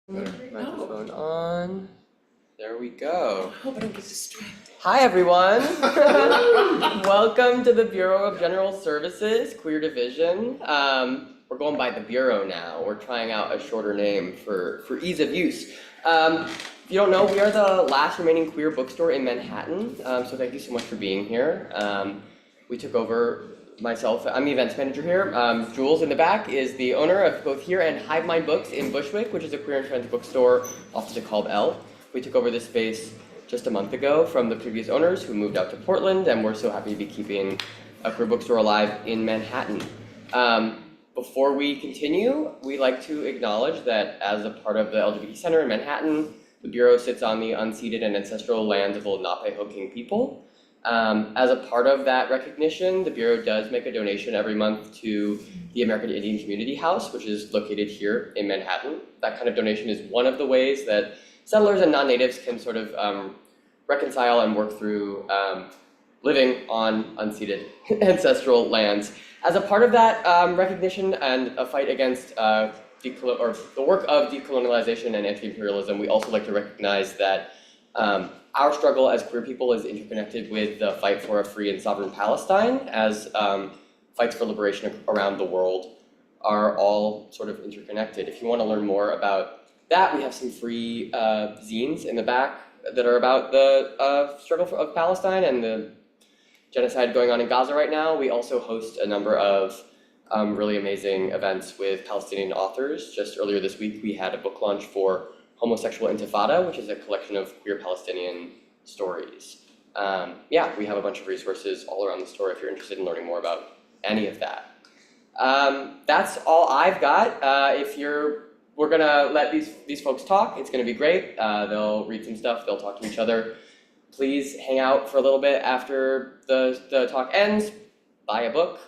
Microphone on. There we go. I hope I don't get distracted. Hi everyone. Welcome to the Bureau of General Services Queer Division. We're going by the Bureau now. We're trying out a shorter name for ease of use. If you don't know, we are the last remaining queer bookstore in Manhattan. So thank you so much for being here. We took over. Myself, I'm the events manager here. Jules in the back is the owner of both here and Hive Mind Books in Bushwick, which is a queer and trans bookstore often called Elle. We took over this space just a month ago from the previous owners who moved out to Portland, and we're so happy to be keeping a queer bookstore alive in Manhattan. Before we continue, we'd like to acknowledge that as a part of the LGBT Center in Manhattan, the Bureau sits on the unceded and ancestral lands of the Lenape-Hoking people. As a part of that recognition, the Bureau does make a donation every month to the American Indian Community House, which is located here in Manhattan. That kind of donation is one of the ways that settlers and non-natives can sort of reconcile and work through living on unceded ancestral lands. As a part of that recognition and a fight against the work of decolonialization and anti-imperialism, we also like to recognize that our struggle as queer people is interconnected with the fight for a free and sovereign Palestine, as fights for liberation around the world are all sort of interconnected. If you want to learn more about that, we have some free zines in the back that are about the struggle of Palestine and the genocide going on in Gaza right now. We also host a number of really amazing events with Palestinian authors. Just earlier this week, we had a book launch for Homosexual Intifada, which is a collection of queer Palestinian stories. Yeah, we have a bunch of resources all around the store if you're interested in learning more about any of that. That's all I've got. We're gonna let these folks talk. It's gonna be great. They'll read some stuff, they'll talk to each other. Please hang out for a little bit after the talk ends, buy a book,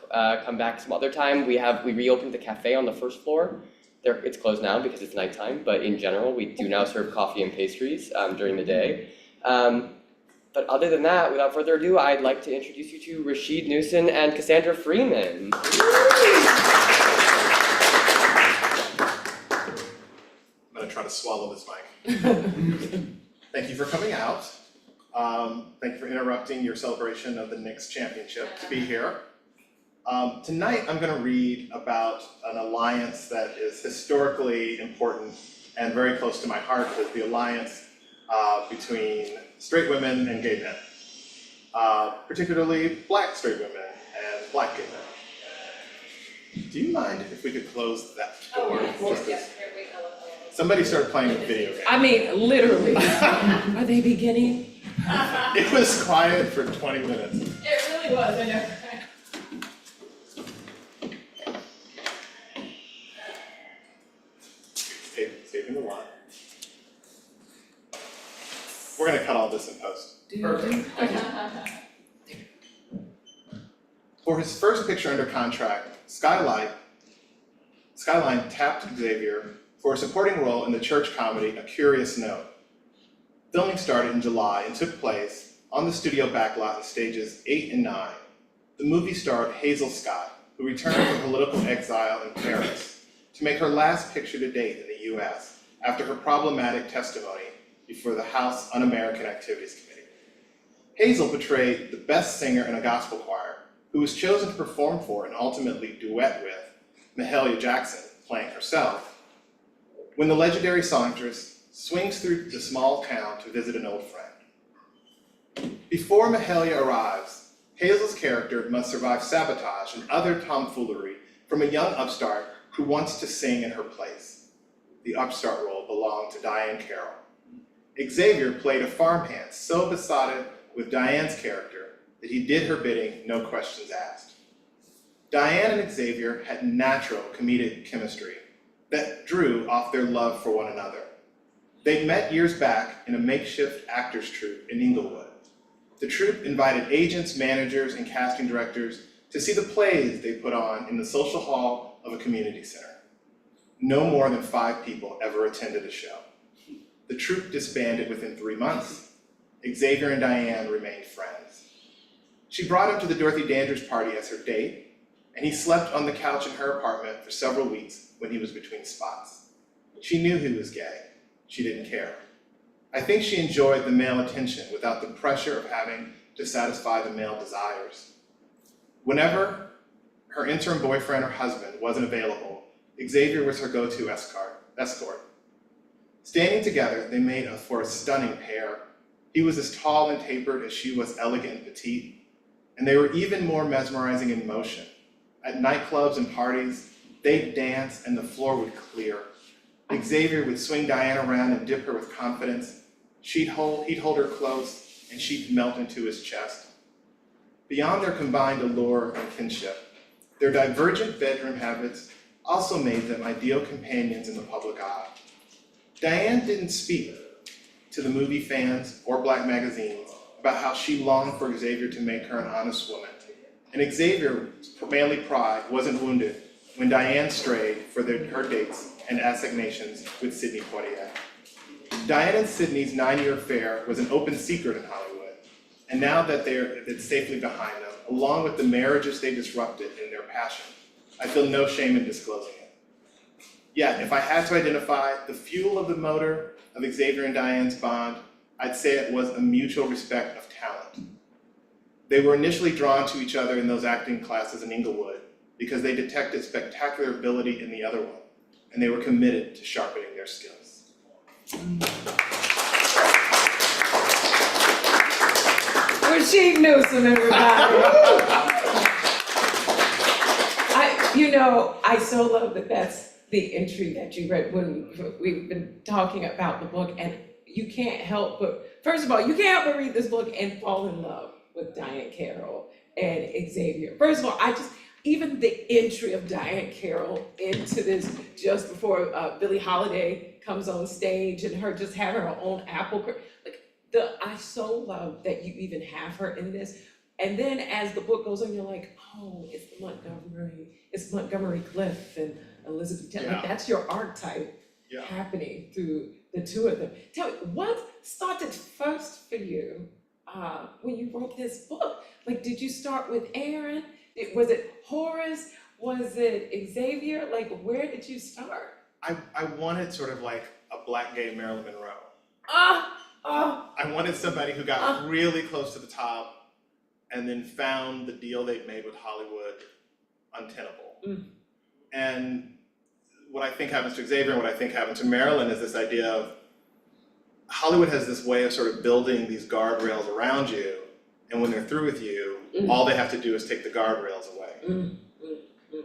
come back some other time. We reopened the cafe on the first floor. It's closed now because it's nighttime, but in general, we do now serve coffee and pastries during the day. But other than that, without further ado, I'd like to introduce you to Rasheed, Newson, and Cassandra Freeman. I'm going to try to swallow this mic. Thank you for coming out. Thank you for interrupting your celebration of the Knicks championship to be here. Tonight, I'm going to read about an alliance that is historically important and very close to my heart, is the alliance between straight women and gay men, particularly black straight women and black gay men. Do you mind if we could close that door? Somebody started playing a video game. I mean, literally. Are they beginning? It was quiet for 20 minutes. It really was, I know. Saving the lot. We're going to cut all this in post. Perfect. Thank you. For his first picture under contract, Skyline tapped Xavier for a supporting role in the church comedy A Curious Note. Filming started in July and took place on the studio backlot in stages 8 and 9. The movie starred Hazel Scott, who returned from political exile in Paris to make her last picture to date in the US after her problematic testimony before the House Un-American Activities Committee. Hazel portrayed the best singer in a gospel choir, who was chosen to perform for and ultimately duet with Mahalia Jackson, playing herself, when the legendary songstress swings through the small town to visit an old friend. Before Mahalia arrives, Hazel's character must survive sabotage and other tomfoolery from a young upstart who wants to sing in her place. The upstart role belonged to Diane Carroll. Xavier played a farmhand so besotted with Diane's character that he did her bidding, no questions asked. Diane and Xavier had natural comedic chemistry that drew off their love for one another. They'd met years back in a makeshift actors troupe in Inglewood. The troupe invited agents, managers, and casting directors to see the plays they put on in the social hall of a community center. No more than 5 people ever attended a show. The troupe disbanded within 3 months. Xavier and Diane remained friends. She brought him to the Dorothy Dandridge party as her date, and he slept on the couch in her apartment for several weeks when he was between spots. She knew he was gay, she didn't care. I think she enjoyed the male attention without the pressure of having to satisfy the male desires. Whenever her interim boyfriend or husband wasn't available, Xavier was her go-to escort. Standing together, they made for a stunning pair. He was as tall and tapered as she was elegant and petite, and they were even more mesmerizing in motion. At nightclubs and parties, they'd dance and the floor would clear. Xavier would swing Diane around and dip her with confidence. He'd hold her close, and she'd melt into his chest. Beyond their combined allure and kinship, their divergent bedroom habits also made them ideal companions in the public eye. Diane didn't speak to the movie fans or Black magazines about how she longed for Xavier to make her an honest woman. And Xavier's manly pride wasn't wounded when Diane strayed for her dates and assignations with Sidney Poitier. Diane and Sidney's 9-year affair was an open secret in Hollywood, and now that it's safely behind them, along with the marriages they disrupted in their passion, I feel no shame in disclosing it. Yet, if I had to identify the fuel of the motor of Xavier and Diane's bond, I'd say it was a mutual respect of talent. They were initially drawn to each other in those acting classes in Inglewood because they detected spectacular ability in the other one, and they were committed to sharpening their skills. Rasheed Newson, everybody. I so love that that's the entry that you read when we've been talking about the book, and you can't help but, first of all, you can't help but read this book and fall in love with Diane Carroll and Xavier. First of all, even the entry of Diane Carroll into this just before Billie Holiday comes on stage and her just having her own apple, I so love that you even have her in this. And then as the book goes on, you're like, oh, it's Montgomery Clift and Elizabeth Taylor. Yeah. That's your archetype happening through the two of them. Tell me, what started first for you when you wrote this book? Like, did you start with Aaron? Was it Horace? Was it Xavier? Like, where did you start? I wanted sort of like a Black gay Marilyn Monroe. I wanted somebody who got really close to the top and then found the deal they'd made with Hollywood untenable. And what I think happens to Xavier and what I think happened to Marilyn is this idea of Hollywood has this way of sort of building these guardrails around you, and when they're through with you, all they have to do is take the guardrails away.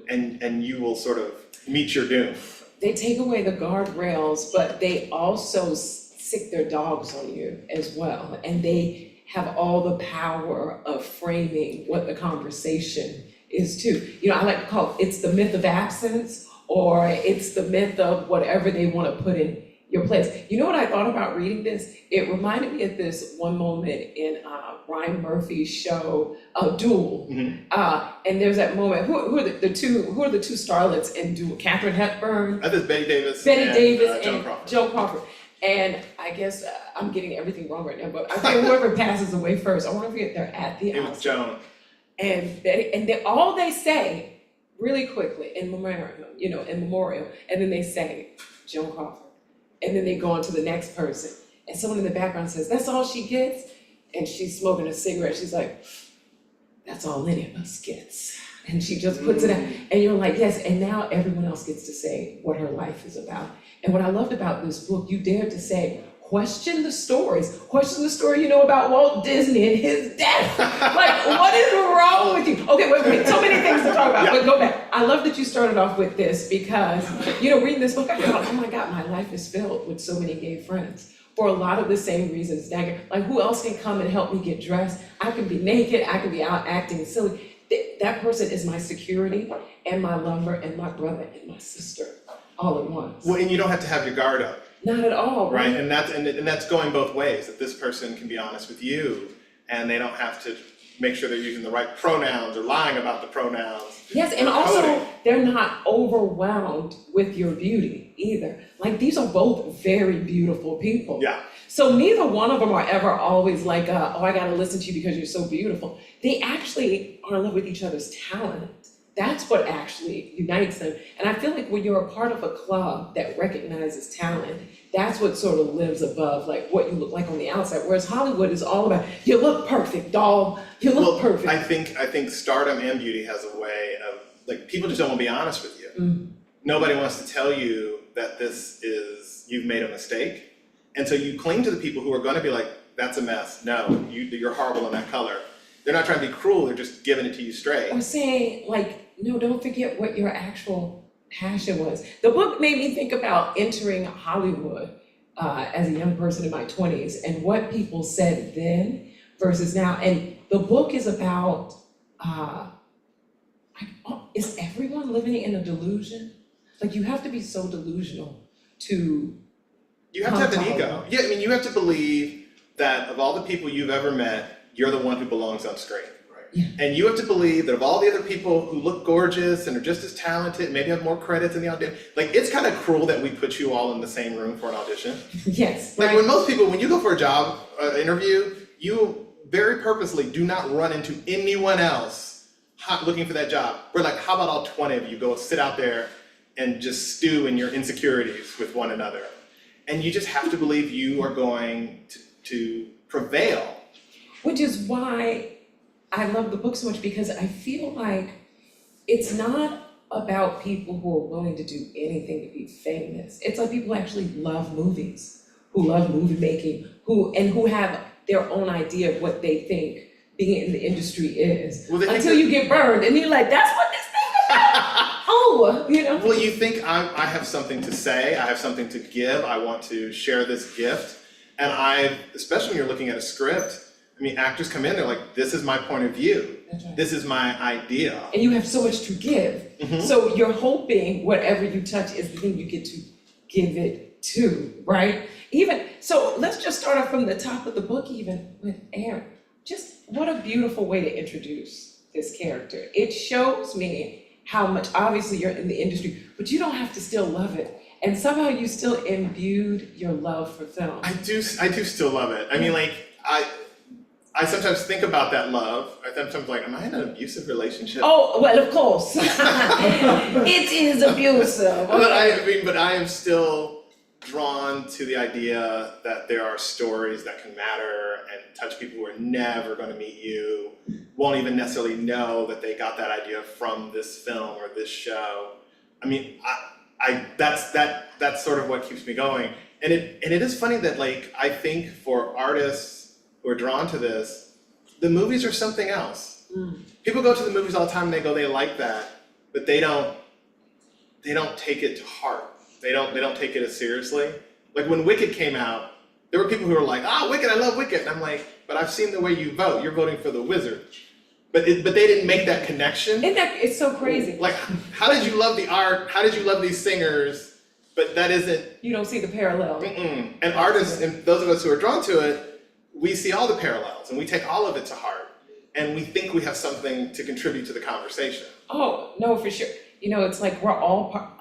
And you will sort of meet your doom. They take away the guardrails, but they also sick their dogs on you as well. And they have all the power of framing what the conversation is too. I like to call it's the myth of absence, or it's the myth of whatever they want to put in your place. You know what I thought about reading this? It reminded me of this one moment in Ryan Murphy's show, Duel. And there's that moment, who are the two starlets in Duel? Katharine Hepburn? I think Betty Davis and Joan Crawford. And I guess I'm getting everything wrong right now, but I think whoever passes away first, I want to forget they're at the It was Joan. And all they say really quickly in memoriam, and then they say Joan Crawford, and then they go on to the next person, and someone in the background says, "That's all she gets," and she's smoking a cigarette. She's like, "That's all any of us gets," and she just puts it out, and you're like, yes. And now everyone else gets to say what her life is about. And what I loved about this book, you dared to say, question the stories. Question the story about Walt Disney and his death. Like, what is wrong with you? Okay, wait, so many things to talk about, but go back. I love that you started off with this because, reading this book, I thought, oh my God, my life is filled with so many gay friends for a lot of the same reasons. Like, who else can come and help me get dressed? I can be naked, I can be out acting silly. That person is my security and my lover and my brother and my sister all at once. Well, and you don't have to have your guard up. Not at all, right? And that's going both ways, that this person can be honest with you and they don't have to make sure they're using the right pronouns or lying about the pronouns. Yes, and also they're not overwhelmed with your beauty either. Like, these are both very beautiful people. Yeah. So neither one of them are ever always like, oh, I gotta listen to you because you're so beautiful. They actually are in love with each other's talent that's what actually unites them. And I feel like when you're a part of a club that recognizes talent, that's what sort of lives above like what you look like on the outside. Whereas Hollywood is all about, you look perfect, doll, you look perfect. I think stardom and beauty has a way of, like, people just don't want to be honest with you. Nobody wants to tell you that you've made a mistake. And so you cling to the people who are going to be like, that's a mess. No, you're horrible in that color. They're not trying to be cruel, they're just giving it to you straight. Or saying like, no, don't forget what your actual passion was. The book made me think about entering Hollywood as a young person in my 20s and what people said then versus now. And the book is about, is everyone living in a delusion? Like, you have to be so delusional to You have to have an ego. Yeah, I mean, you have to believe that of all the people you've ever met, you're the one who belongs on screen. Yeah. And you have to believe that of all the other people who look gorgeous and are just as talented, maybe have more credits in the audition, like, it's kind of cruel that we put you all in the same room for an audition. Yes. Like, when you go for a job interview, you very purposely do not run into anyone else looking for that job. We're like, how about all 20 of you go sit out there and just stew in your insecurities with one another? And you just have to believe you are going to prevail. Which is why I love the book so much, because I feel like it's not about people who are willing to do anything to be famous. It's like people who actually love movies, who love movie making, who have their own idea of what they think being in the industry is. Well, until you get burned and you're like, that's what this thing is about. Oh, you know. Well, you think I have something to say, I have something to give, I want to share this gift. And especially when you're looking at a script, I mean, actors come in, they're like, this is my point of view. That's right. This is my idea. And you have so much to give. So you're hoping whatever you touch is the thing you get to give it to, right? So let's just start off from the top of the book even with Aaron. Just what a beautiful way to introduce this character. It shows me how much, obviously you're in the industry, but you don't have to still love it. And somehow you still imbued your love for film. I do still love it. I mean, like, I sometimes think about that love. I sometimes like, am I in an abusive relationship? Oh, well, of course. It is abusive. But I am still drawn to the idea that there are stories that can matter and touch people who are never going to meet you, won't even necessarily know that they got that idea from this film or this show. I mean, that's sort of what keeps me going. And it is funny that, like, I think for artists who are drawn to this, the movies are something else. People go to the movies all the time and they like that, but they don't take it to heart. They don't take it as seriously. Like when Wicked came out, there were people who were like, Wicked, I love Wicked. And I'm like, but I've seen the way you vote. You're voting for the wizard. But they didn't make that connection. It's so crazy. Like, how did you love the art? How did you love these singers? But that isn't. You don't see the parallel. And artists, and those of us who are drawn to it, we see all the parallels and we take all of it to heart. And we think we have something to contribute to the conversation. Oh, no, for sure. You know, it's like we're all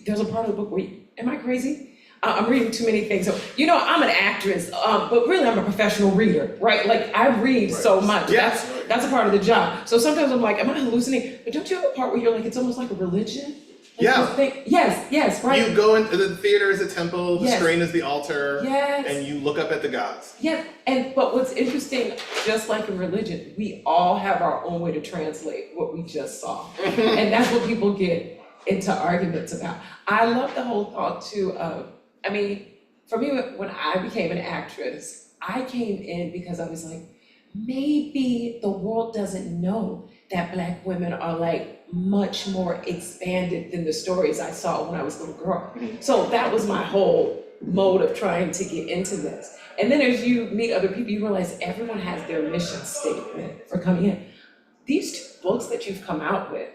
there's a part of the book where am I crazy? I'm reading too many things. So, you know, I'm an actress, but really I'm a professional reader, right? Like I read so much. Yes. That's a part of the job. So sometimes I'm like, am I hallucinating? But don't you have a part where you're like, it's almost like a religion? Like yes, right. You go into the theater is a temple, the screen is the altar, yes. And you look up at the gods. Yeah, but what's interesting, just like in religion, we all have our own way to translate what we just saw. And that's what people get into arguments about. I love the whole thought too of, I mean, for me, when I became an actress, I came in because I was like, maybe the world doesn't know that Black women are like much more expanded than the stories I saw when I was a little girl. So that was my whole mode of trying to get into this. And then as you meet other people, you realize everyone has their mission statement for coming in. These 2 books that you've come out with,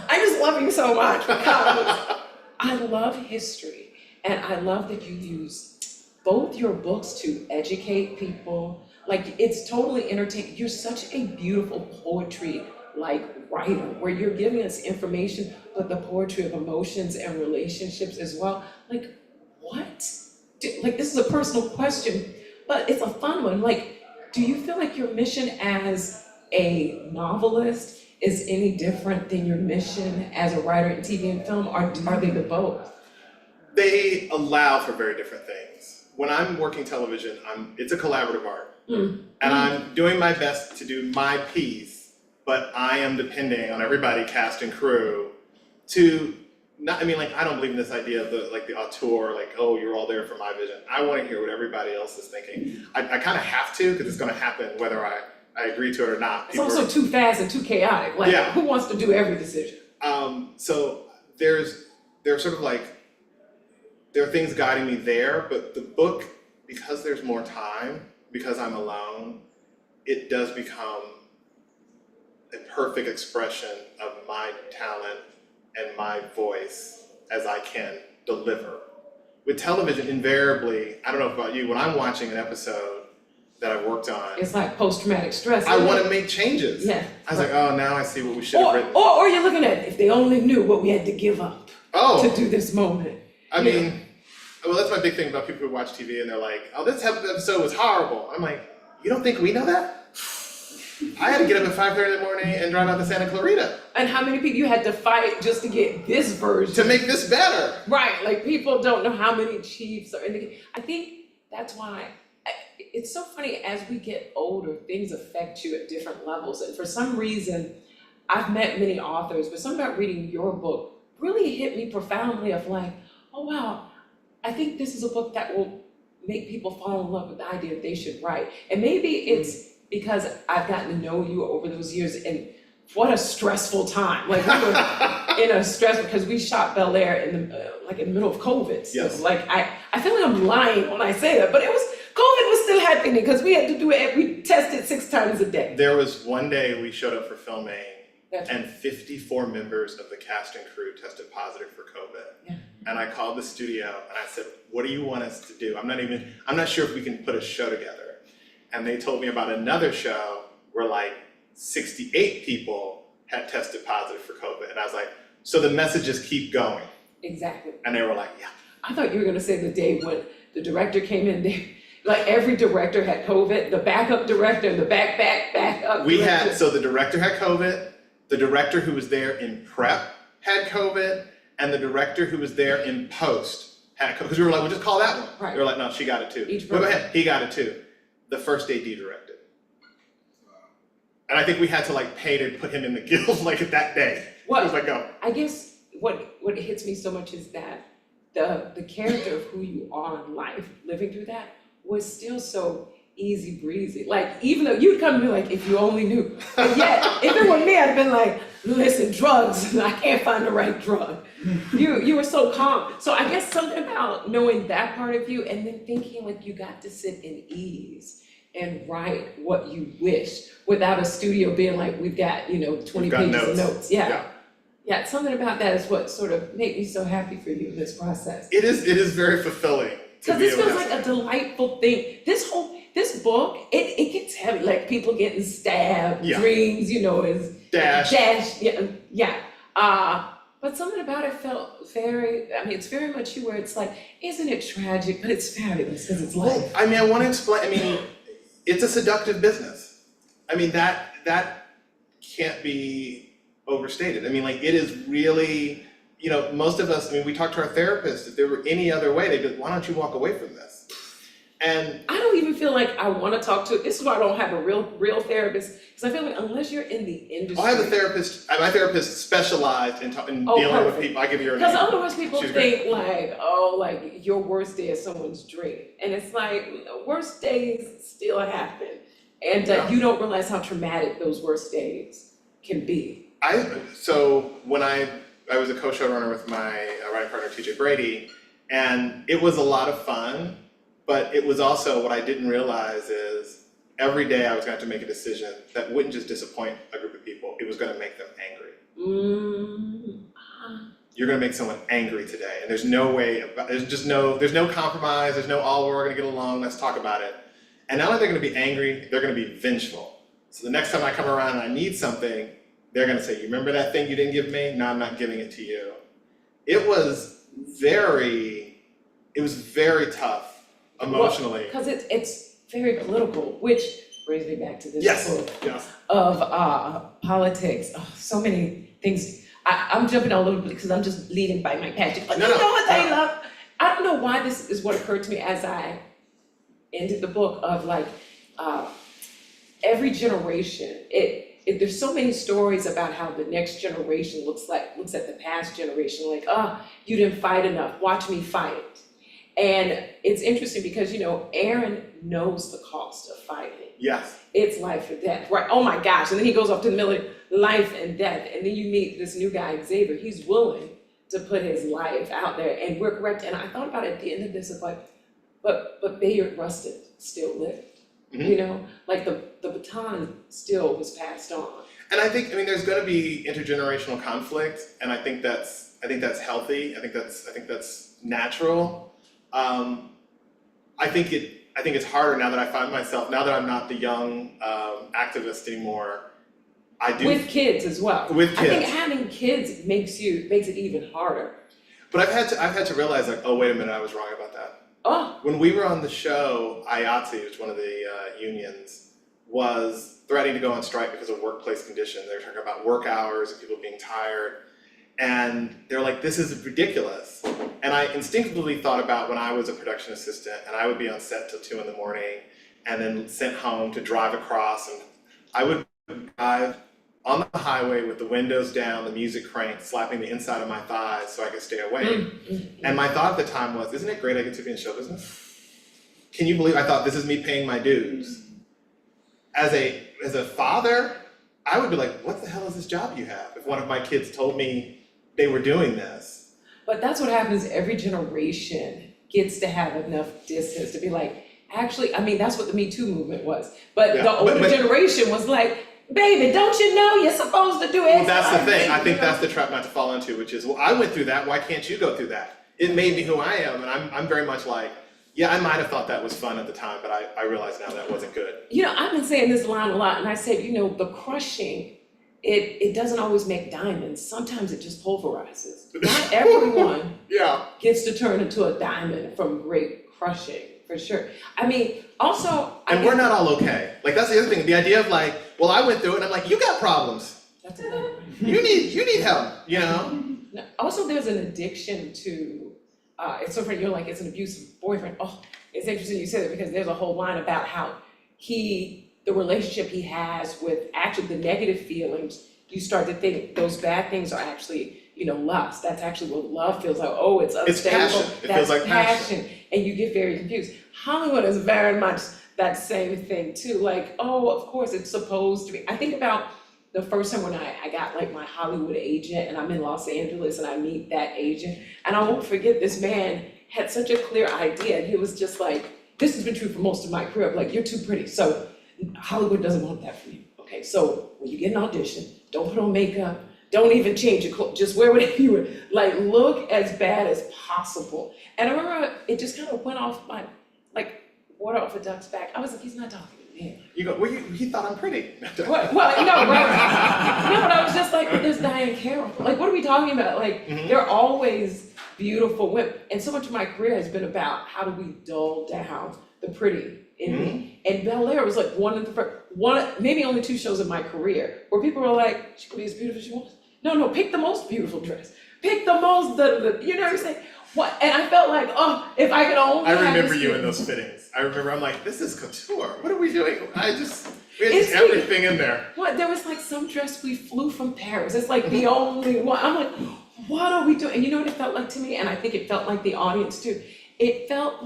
I just love you so much because I love history and I love that you use both your books to educate people. Like it's totally entertaining. You're such a beautiful poetry writer where you're giving us information, but the poetry of emotions and relationships as well. Like what? Like this is a personal question, but it's a fun one. Like, do you feel like your mission as a novelist is any different than your mission as a writer in TV and film, or are they the both? They allow for very different things. When I'm working television, it's a collaborative art. And I'm doing my best to do my piece, but I am depending on everybody, cast and crew, to not, I mean, like, I don't believe in this idea of the auteur, like, oh, you're all there for my vision. I want to hear what everybody else is thinking. I kind of have to, because it's going to happen whether I agree to it or not. It's also too fast and too chaotic. Like, Yeah. who wants to do every decision? So there's sort of like, there are things guiding me there, but the book, because there's more time, because I'm alone, it does become a perfect expression of my talent and my voice as I can deliver. With television, invariably, I don't know about you, when I'm watching an episode that I've worked on, It's like post-traumatic stress. I want to make changes. Yeah. I was like, oh, now I see what we should have written. Or you're looking at, if they only knew what we had to give up to do this moment. I mean, well, that's my big thing about people who watch TV and they're like, oh, this episode was horrible. I'm like, you don't think we know that? I had to get up at 5:30 in the morning and drive out to Santa Clarita And how many people you had to fight just to get this version? to make this better. Right, like people don't know how many chiefs are in the game. I think that's why it's so funny, as we get older, things affect you at different levels. And for some reason, I've met many authors, but something about reading your book really hit me profoundly of like, oh wow, I think this is a book that will make people fall in love with the idea that they should write. And maybe it's because I've gotten to know you over those years, and what a stressful time. Like, we were in a stressful, because we shot Bel Air in the middle of COVID. So Yes. like, I feel like I'm lying when I say that, but COVID was still happening because we had to do it, we tested 6 times a day. There was one day we showed up for filming That's and 54 members of the cast and crew tested positive for COVID. Yeah. And I called the studio and I said, what do you want us to do? I'm not sure if we can put a show together. And they told me about another show where like 68 people had tested positive for COVID. And I was like, so the messages keep going. Exactly. And they were like, yeah. I thought you were gonna say the day when the director came in there, like every director had COVID, the backup director, the backup director. So the director had COVID, the director who was there in prep had COVID, and the director who was there in post had COVID. Because we were like, we'll just call that one. Right. They were like, no, she got it too. Each Go person. ahead, he got it too. The first AD directed. And I think we had to like pay to put him in the guild like that day. What? It was like, go. I guess what hits me so much is that the character of who you are in life, living through that, was still so easy breezy. Like, even though you'd come to me like, if you only knew. But yet, if it were me, I'd have been like, listen, drugs, I can't find the right drug. You were so calm. So I guess something about knowing that part of you, and then thinking like you got to sit in ease and write what you wish without a studio being like, we've got, 20 We've got pages of notes. notes. Yeah, something about that is what sort of made me so happy for you in this process. It is very fulfilling. Because this feels like a delightful thing. This book, it gets heavy, like people getting stabbed, Yeah. dreams, is Dash. yeah. But something about it felt it's very much you, where it's like, isn't it tragic? But it's fabulous because it's life. Well, I want to explain, it's a seductive business. That can't be overstated. It is really, most of us, we talk to our therapist, if there were any other way, they'd be like, why don't you walk away from this? And I don't even feel like I want to talk to, this is why I don't have a real therapist, because I feel like unless you're in the industry. I have a therapist, my therapist specialized in dealing perfect. with people. I give you her Because name. otherwise people She's think like your worst day is someone's dream. And it's like, worst days still happen. And you don't realize how traumatic those worst days can be. So when I was a co-showrunner with my writing partner, TJ Brady, and it was a lot of fun, but it was also, what I didn't realize is every day I was going to have to make a decision that wouldn't just disappoint a group of people, it was going to make them angry. You're going to make someone angry today, and there's no way, there's no compromise, there's no, oh, we're going to get along, let's talk about it. And not only they're going to be angry, they're going to be vengeful. So the next time I come around and I need something, they're going to say, you remember that thing you didn't give me? No, I'm not giving it to you. It was very tough emotionally. Because it's very political, which brings me back to this Yes, book yes. of politics. Oh, so many things. I'm jumping a little bit because I'm just leading by my passion. But No, you no, know what they no. love? I don't know why this is what occurred to me as I ended the book of like every generation. There's so many stories about how the next generation looks at the past generation like, you didn't fight enough. Watch me fight. And it's interesting because, you know, Aaron knows the cost of fighting. Yes. It's life or death, right? Oh my gosh. And then he goes off to the military, life and death. And then you meet this new guy, Xavier. He's willing to put his life out there and we're correct. And I thought about it at the end of this, of like, but Bayard Rustin still lived. Mm-hmm. You know, like the baton still was passed on. And I think, there's going to be intergenerational conflict, and I think that's healthy. I think that's natural. I think it's harder now that I find myself, now that I'm not the young activist anymore. I do with kids as well. With kids. I think having kids makes it even harder. But I've had to realize like, oh wait a minute, I was wrong about that. Oh. When we were on the show, IATSE, which is one of the unions, was threatening to go on strike because of workplace conditions. They were talking about work hours and people being tired. And they're like, this is ridiculous. And I instinctively thought about when I was a production assistant and I would be on set till 2 a.m. and then sent home to drive across. And I would drive on the highway with the windows down, the music cranked, slapping the inside of my thighs so I could stay awake. Mm-hmm. And my thought at the time was, isn't it great I get to be in show business? Can you believe, I thought this is me paying my dues. As a father, I would be like, what the hell is this job you have? If one of my kids told me they were doing this. But that's what happens. Every generation gets to have enough distance to be like, actually, I mean, that's what the Me Too movement was. But Yeah, the older but generation was like, baby, don't you know you're supposed to do it? Well, that's the thing. I think that's the trap not to fall into, which is, well, I went through that. Why can't you go through that? It made me who I am. And I'm very much like, yeah, I might have thought that was fun at the time, but I realize now that wasn't good. You know, I've been saying this line a lot, and I said, you know, the crushing, it doesn't always make diamonds. Sometimes it just pulverizes. Not everyone Yeah. gets to turn into a diamond from great crushing, for sure. I mean, also, And we're not all okay. Like, that's the other thing. The idea of like, well, I went through it, and I'm like, you got problems. That's another. You need help, you know? Also, there's an addiction to, it's so funny, you're like, it's an abusive boyfriend. Oh, it's interesting you said it because there's a whole line about how the relationship he has with actually the negative feelings, you start to think those bad things are actually, you know, lust. That's actually what love feels like. Oh, it's unstable. It's passion. It feels like passion. And you get very confused. Hollywood is very much that same thing too. Like, oh, of course it's supposed to be. I think about the first time when I got like my Hollywood agent and I'm in Los Angeles and I meet that agent, and I won't forget, this man had such a clear idea, and he was just like, this has been true for most of my career, like, you're too pretty, so Hollywood doesn't want that for you. Okay, so when you get an audition, don't put on makeup, don't even change your clothes, just wear whatever you wear, like, look as bad as possible. And I remember it just kind of went off my, like, water off a duck's back. I was like, he's not talking to me. You go, well, he thought I'm pretty. Well, no, right? No, but I was just like, but there's Diane Carroll. Like, what are we talking about? Like, they're always beautiful women. And so much of my career has been about how do we dull down the pretty in me. And Bel Air was like one of the first, maybe only 2 shows in my career where people were like, she could be as beautiful as she wants. No, pick the most beautiful dress. Pick the most, you know what I'm saying? What? And I felt like, oh, if I could only I have remember this you in thing. those fittings. I remember, I'm like, this is couture. What are we doing? We had It's just everything in there. What, there was like some dress we flew from Paris. It's like the only one. I'm like, what are we doing? And you know what it felt like to me? And I think it felt like the audience too. It felt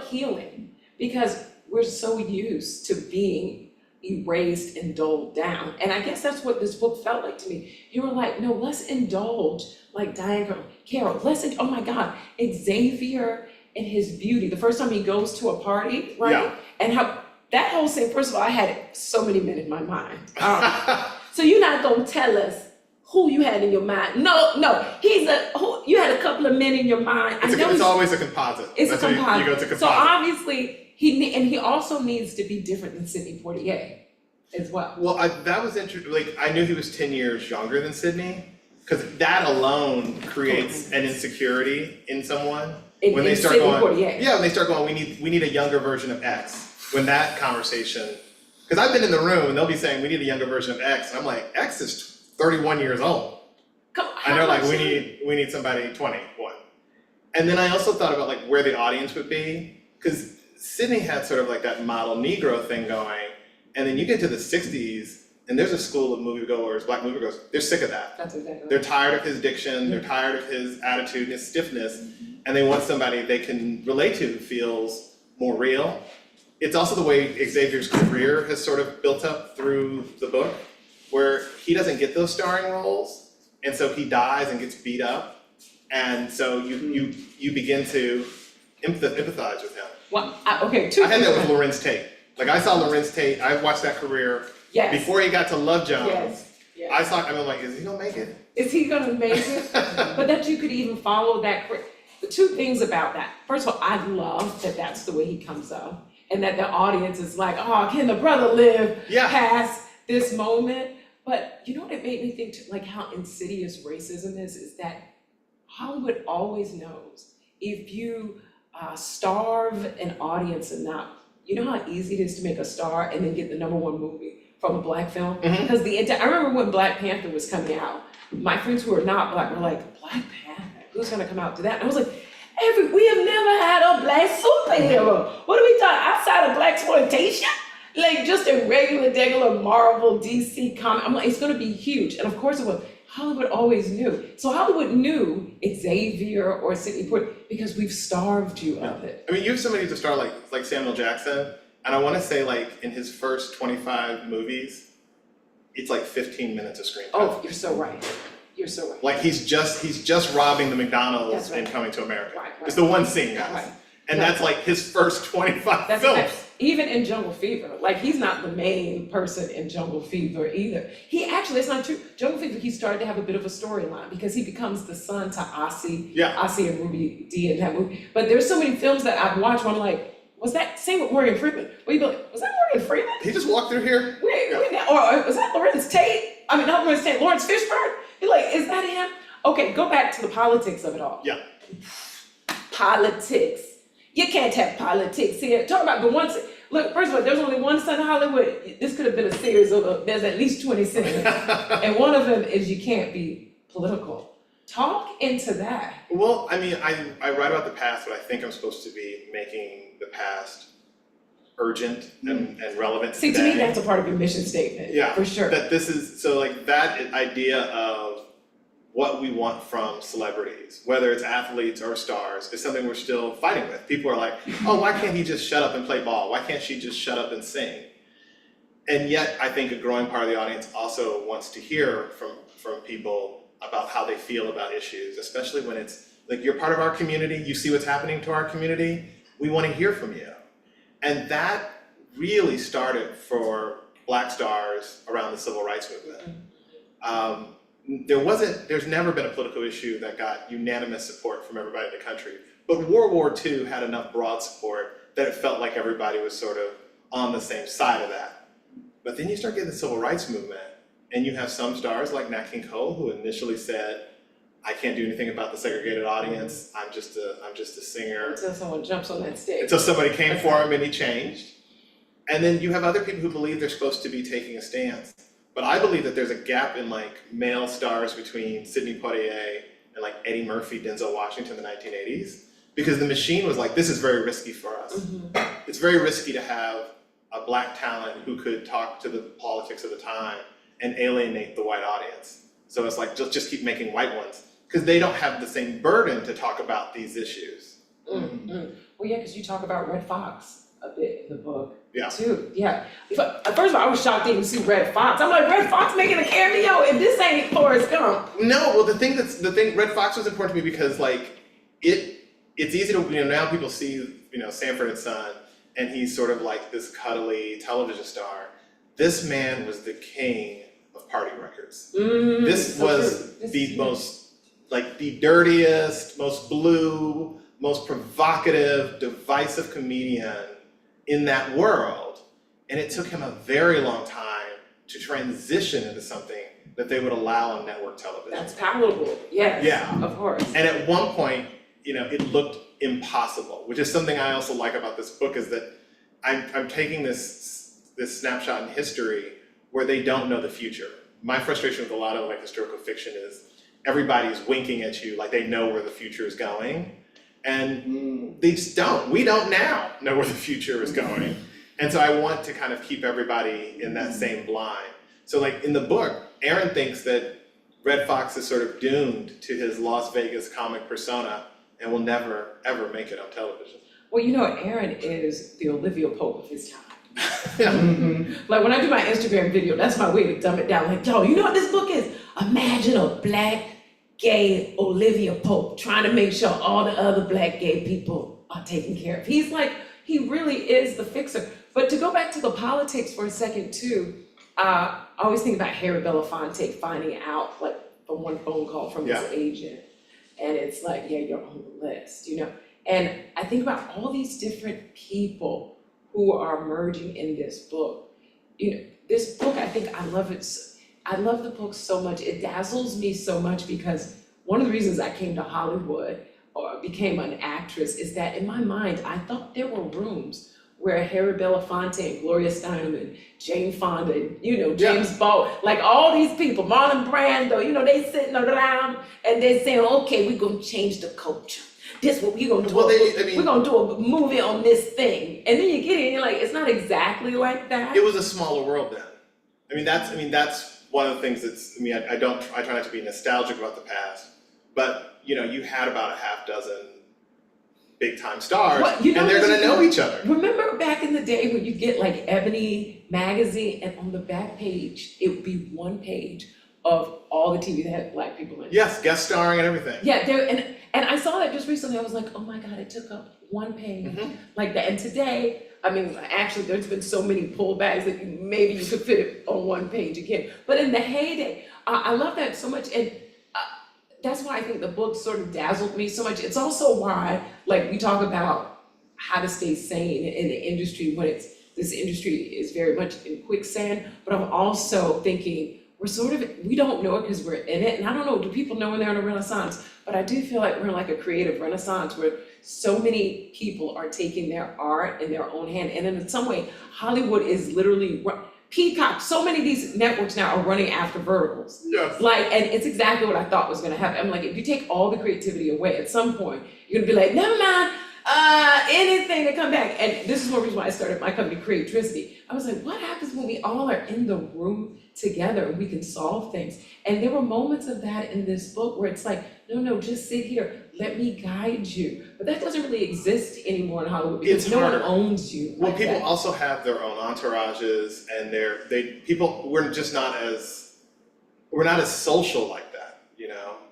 healing because we're so used to being erased and dulled down. And I guess that's what this book felt like to me. You were like, no, let's indulge like Diane Carroll. Oh my God, Xavier and his beauty. The first time he goes to a party, right? Yeah. And how that whole scene, first of all, I had so many men in my mind. So you're not gonna tell us who you had in your mind. No, you had a couple of men in your mind. It's always a composite. It's That's a why composite. You go to composite. So obviously, he also needs to be different than Sidney Poitier as well. Well, that was interesting. Like, I knew he was 10 years younger than Sidney, because that alone creates an insecurity in someone. When they start going, we need a younger version of X. When that conversation Because I've been in the room and they'll be saying, we need a younger version of X. And I'm like, X is 31 years old. Come on, And they're like, we need somebody 21. And then I also thought about like where the audience would be. Because Sydney had sort of like that model Negro thing going. And then you get to the 60s and there's a school of moviegoers, black moviegoers, they're sick of that. That's exactly They're tired of his diction, they're tired of his attitude and his stiffness. And they want somebody they can relate to who feels more real. It's also the way Xavier's career has sort of built up through the book, where he doesn't get those starring roles, and so he dies and gets beat up, and so you begin to empathize with him. Well, I had that with Lorenz Tate. Like I saw Lorenz Tate, I watched that career before he got to Love Jones. Yes. I saw, I'm like, is he gonna make it? Is he gonna make it? But that you could even follow that career. The two things about that. First of all, I love that that's the way he comes up. And that the audience is like, oh, can the brother live past this moment? But you know what it made me think, like how insidious racism is that Hollywood always knows if you starve an audience enough, you know how easy it is to make a star and then get the #1 movie from a black film? Because I remember when Black Panther was coming out, my friends who are not black were like, Black Panther, who's gonna come out to that? And I was like, we have never had a black superhero. What are we talking outside of blaxploitation? Like just a regular Marvel, DC comic. I'm like, it's gonna be huge. And of course it was. Hollywood always knew. So Hollywood knew Xavier or Sidney Poitier because we've starved you of it. I mean, you have somebody to start like Samuel Jackson, and I wanna say like in his first 25 movies, it's like 15 minutes of screen time. Oh, you're so right. You're so right. Like he's just robbing the McDonald's Right. in Coming to America. Right. It's the one scene, guys. Right. And that's like his first 25 That's films. right. Even in Jungle Fever, like he's not the main person in Jungle Fever either. He actually, it's not true. Jungle Fever, he started to have a bit of a storyline because he becomes the son to Ossie. Yeah. Ossie and Ruby Dee in that movie. But there's so many films that I've watched where I'm like, was that, same with Morgan Freeman. Where you be like, was that Morgan Freeman? He just walked through here. Or was that Lawrence Tate? I mean, not Lawrence Tate, Lawrence Fishburne? You're like, is that him? Okay, go back to the politics of it all. Yeah. Politics. You can't have politics here. Talk about the ones. Look, first of all, there's only one son of Hollywood. This could have been a series of, there's at least 20 cents. And one of them is you can't be political. Talk into that. Well, I mean, I write about the past, but I think I'm supposed to be making the past urgent and relevant See, today. to me, that's a part of your mission statement. Yeah, for sure. That this is, so like that idea of what we want from celebrities, whether it's athletes or stars, is something we're still fighting with. People are like, oh, why can't he just shut up and play ball? Why can't she just shut up and sing? And yet, I think a growing part of the audience also wants to hear from people about how they feel about issues, especially when it's like you're part of our community, you see what's happening to our community, we want to hear from you. And that really started for Black stars around the civil rights movement. There's never been a political issue that got unanimous support from everybody in the country. But World War II had enough broad support that it felt like everybody was sort of on the same side of that. But then you start getting the civil rights movement, and you have some stars like Nat King Cole who initially said, I can't do anything about the segregated audience, I'm just a singer. Until someone jumps on that stage. Until somebody came for him and he changed. And then you have other people who believe they're supposed to be taking a stance. But I believe that there's a gap in like male stars between Sidney Poitier and like Eddie Murphy, Denzel Washington in the 1980s. Because the machine was like, this is very risky for us. It's very risky to have a Black talent who could talk to the politics of the time and alienate the white audience. So it's like, just keep making white ones. Because they don't have the same burden to talk about these issues. Well, yeah, because you talk about Red Fox a bit in the book. Yeah. Too, yeah. First of all, I was shocked to even see Red Fox. I'm like, Red Fox making a cameo, and this ain't Forrest Gump. No, well, the thing, Red Fox was important to me because like, it's easy to, now people see, Sanford and Son, and he's sort of like this cuddly television star. This man was the king of party records. This was the most, like the dirtiest, most blue, most provocative, divisive comedian in that world. And it took him a very long time to transition into something that they would allow on network television. That's palatable, yes, Yeah. of course. And at one point, it looked impossible, which is something I also like about this book, is that I'm taking this this snapshot in history where they don't know the future. My frustration with a lot of like historical fiction is everybody's winking at you like they know where the future is going, and they just don't. We don't now know where the future is going. And so I want to kind of keep everybody in that same blind. So like in the book, Aaron thinks that Red Fox is sort of doomed to his Las Vegas comic persona and will never, ever make it on television. Well, Aaron is the Olivia Pope of his time. Yeah. Like when I do my Instagram video, that's my way to dumb it down. Like, yo, you know what this book is? Imagine a black, gay Olivia Pope trying to make sure all the other black gay people are taken care of. He's like, he really is the fixer. But to go back to the politics for a second too, I always think about Harry Belafonte finding out like from one phone call from his agent. And it's like, yeah, you're on the list, And I think about all these different people who are emerging in this book. This book, I think I love it. I love the book so much. It dazzles me so much because one of the reasons I came to Hollywood or became an actress is that in my mind, I thought there were rooms where Harry Belafonte and Gloria Steinem and Jane Fonda and, James Baldwin, like all these people, Marlon Brando, they sitting around and they're saying, okay, we're gonna change the culture. This what we're gonna do. We're gonna do a movie on this thing. And then you get it and you're like, it's not exactly like that. It was a smaller world then. That's one of the things I try not to be nostalgic about the past, but you had about a half dozen big time stars, and they're gonna know each other. Remember back in the day when you get like Ebony magazine and on the back page, it would be one page of all the TV that had black people in it. Yes, guest starring and everything. Yeah, and I saw that just recently. I was like, oh my God, it took up one page like that. And today, actually there's been so many pullbacks that maybe you could fit it on one page again. But in the heyday, I love that so much. And that's why I think the book sort of dazzled me so much. It's also why, like, we talk about how to stay sane in the industry when this industry is very much in quicksand. But I'm also thinking we don't know it because we're in it. And I don't know, do people know when they're in a renaissance? But I do feel like we're in like a creative renaissance where so many people are taking their art in their own hand. And in some way, Hollywood is literally Peacock, so many of these networks now are running after verticals. Yes. And it's exactly what I thought was gonna happen. I'm like, if you take all the creativity away, at some point, you're gonna be like, never mind, anything to come back. And this is one reason why I started my company, Creatricity. I was like, what happens when we all are in the room together and we can solve things? And there were moments of that in this book where it's like, no, just sit here, let me guide you. But that doesn't really exist anymore in Hollywood because no one owns you. Well, people also have their own entourages and we're not as social like that,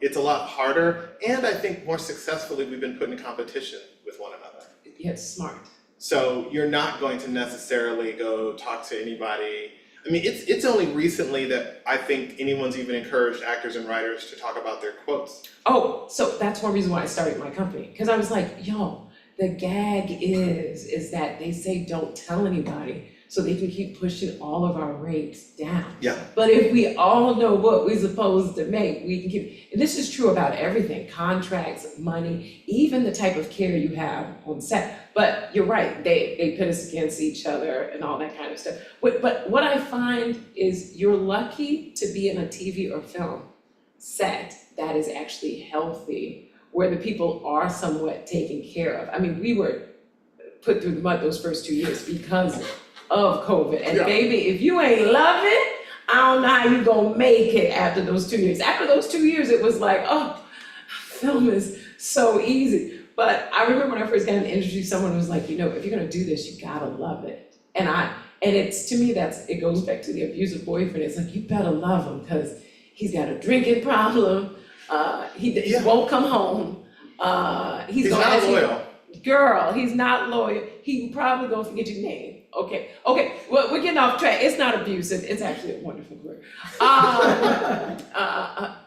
It's a lot harder, and I think more successfully we've been put in competition with one another. Yeah, it's smart. So you're not going to necessarily go talk to anybody. It's only recently that I think anyone's even encouraged actors and writers to talk about their quotes. Oh, so that's one reason why I started my company. Because I was like, the gag is that they say don't tell anybody so they can keep pushing all of our rates down. Yeah. But if we all know what we're supposed to make, we can keep, and this is true about everything, contracts, money, even the type of care you have on set. But you're right, they pit us against each other and all that kind of stuff. But what I find is you're lucky to be in a TV or film set that is actually healthy, where the people are somewhat taken care of. We were put through the mud those first 2 years because of COVID. And baby, if you ain't love it, I don't know how you gonna make it after those 2 years. After those 2 years, it was like, oh, film is so easy. But I remember when I first got in the industry, someone was like, if you're gonna do this, you gotta love it. And it's, to me, it goes back to the abusive boyfriend. It's like, you better love him because he's got a drinking problem. He won't come home. He's not loyal. Girl, he's not loyal. He probably gonna forget your name. Okay, well, we're getting off track. It's not abusive, it's actually a wonderful career.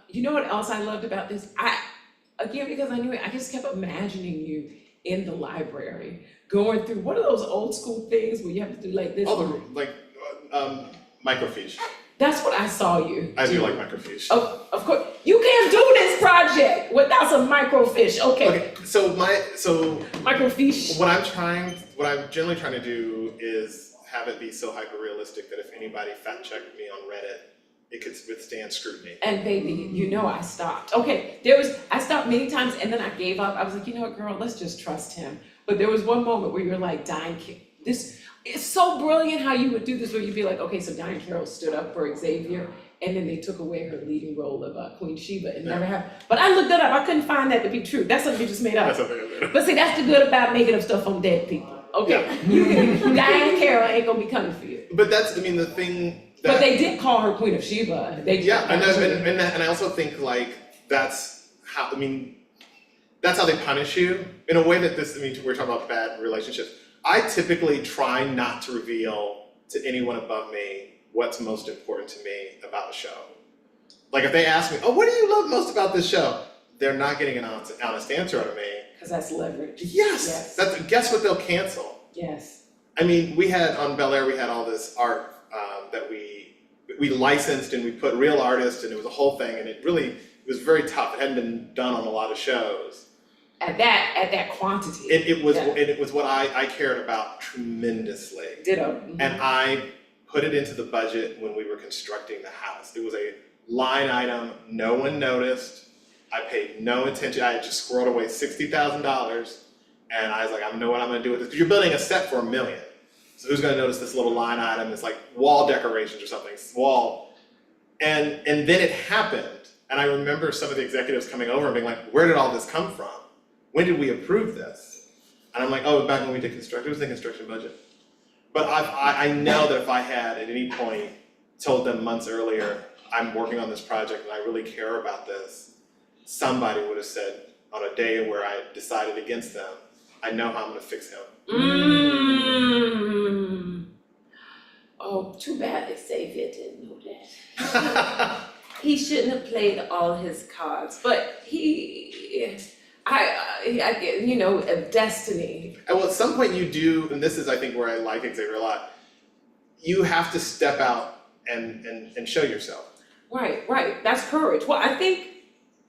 You know what else I loved about this? Because I knew it, I just kept imagining you in the library, going through, what are those old school things where you have to do like this? Microfiche. That's what I saw you. I do like microfiche. Oh, of course, you can't do this project without some microfiche. Okay. So microfiche. what I'm generally trying to do is have it be so hyper realistic that if anybody fact checked me on Reddit, it could withstand scrutiny. And baby, you know I stopped. Okay, I stopped many times and then I gave up. I was like, you know what, girl, let's just trust him. But there was one moment where you're like, this, it's so brilliant how you would do this, where you'd be like, okay, so Diane Carroll stood up for Xavier, and then they took away her leading role of Queen Sheba. It never happened. But I looked that up, I couldn't find that to be true. That's something you just made up. That's something I made up. But see, that's the good about making up stuff on dead people. Okay, Diane Carroll ain't gonna be coming for you. But that's, I mean, the thing that. But they did call her Queen of Sheba. And I also think like that's how, I mean, that's how they punish you in a way that this, I mean, we're talking about bad relationships. I typically try not to reveal to anyone above me what's most important to me about a show. Like if they ask me, oh, what do you love most about this show? They're not getting an honest answer out of me. Because that's leverage. Yes. Guess what they'll cancel? Yes. I mean, we had on Bel Air, we had all this art that we licensed and we put real artists, and it was a whole thing, and it was very tough. It hadn't been done on a lot of shows. At that quantity. It was what I cared about tremendously. Ditto. And I put it into the budget when we were constructing the house. It was a line item, no one noticed. I paid no attention. I had just squirreled away $60,000, and I was like, I know what I'm gonna do with this. Because you're building a set for $1 million. So who's gonna notice this little line item? It's like wall decorations or something, wall. And then it happened. And I remember some of the executives coming over and being like, where did all this come from? When did we approve this? And I'm like, oh, back when we did construction, it was the construction budget. But I know that if I had at any point told them months earlier, I'm working on this project and I really care about this, somebody would have said on a day where I decided against them, I know how I'm gonna fix him. Oh, too bad that Xavier didn't know that. He shouldn't have played all his cards, but destiny. And well, at some point you do, and this is I think where I like Xavier a lot, you have to step out and show yourself. Right, that's courage. Well, I think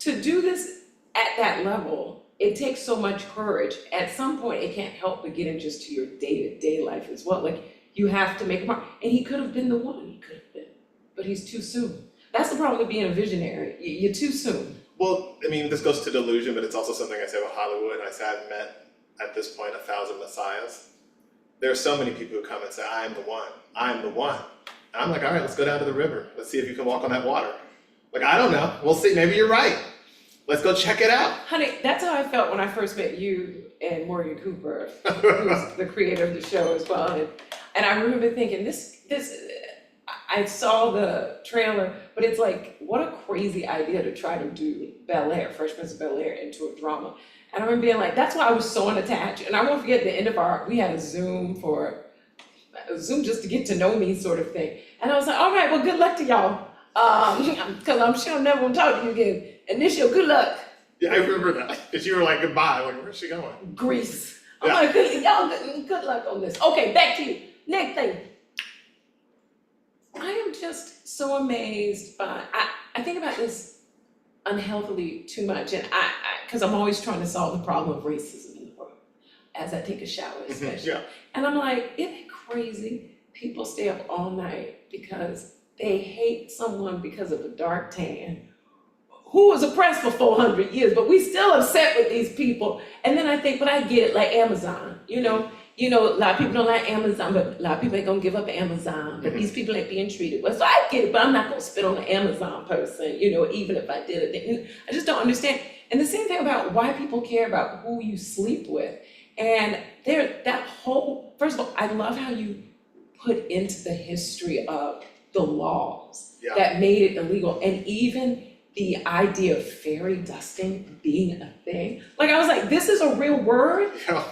to do this at that level, it takes so much courage. At some point, it can't help but get in just to your day-to-day life as well. Like, you have to make a mark. And he could have been the one, but he's too soon. That's the problem with being a visionary. You're too soon. Well, I mean, this goes to delusion, but it's also something I say about Hollywood. I say I've met, at this point, 1,000 messiahs. There are so many people who come and say, I am the one, I am the one. And I'm like, all right, let's go down to the river. Let's see if you can walk on that water. Like, I don't know, we'll see, maybe you're right. Let's go check it out. Honey, that's how I felt when I first met you and Morgan Cooper, who's the creator of the show as well. And I remember thinking, I saw the trailer, but it's like, what a crazy idea to try to do Bel Air, Fresh Prince of Bel Air, into a drama. And I remember being like, that's why I was so unattached. And I won't forget the end of we had a Zoom just to get to know me sort of thing. And I was like, all right, well, good luck to y'all. Cause I'm sure I'm never gonna talk to you again. Initial, good luck. Yeah, I remember that, because you were like, goodbye, like, where's she going? Greece. I'm like, good luck on this. Okay, back to you. Next thing. I am just so amazed by, I think about this unhealthily too much, and cause I'm always trying to solve the problem of racism in the world, as I take a shower especially. Yeah. And I'm like, isn't it crazy? People stay up all night because they hate someone because of a dark tan who was oppressed for 400 years, but we still upset with these people. And then I think, but I get it, like Amazon, you know, a lot of people don't like Amazon, but a lot of people ain't gonna give up Amazon, but these people ain't being treated well. So I get it, but I'm not gonna spit on an Amazon person, even if I did it. I just don't understand. And the same thing about why people care about who you sleep with. And first of all, I love how you put into the history of the laws that made it illegal, and even the idea of fairy dusting being a thing. Like, I was like, this is a real word? Yeah.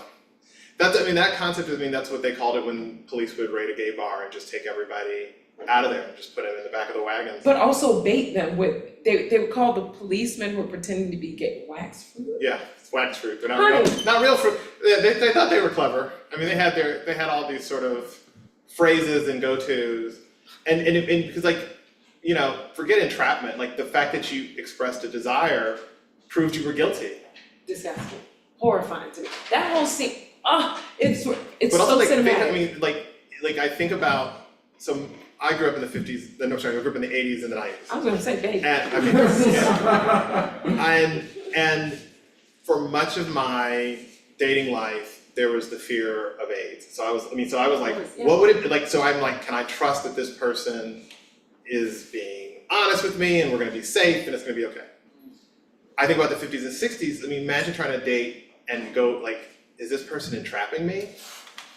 That concept, that's what they called it when police would raid a gay bar and just take everybody out of there and just put them in the back of the wagons. But also bait them with, they would call the policemen who were pretending to be gay wax fruit. Yeah, it's wax fruit. They're not real fruit. They thought they were clever. I mean, they had all these sort of phrases and go-tos. And because, like, forget entrapment, like the fact that you expressed a desire proved you were guilty. Disgusting. Horrifying to me. That whole scene, it's but also, so like, cinematic. like I think about, so I grew up in the 50s, no, sorry, I grew up in the 80s and the 90s. I was gonna say baby. And I mean, yeah. And for much of my dating life, there was the fear of AIDS. So I was like, Yeah. what would it be like? So I'm like, can I trust that this person is being honest with me and we're gonna be safe and it's gonna be okay? I think about the 50s and 60s. I mean, imagine trying to date and go like, is this person entrapping me?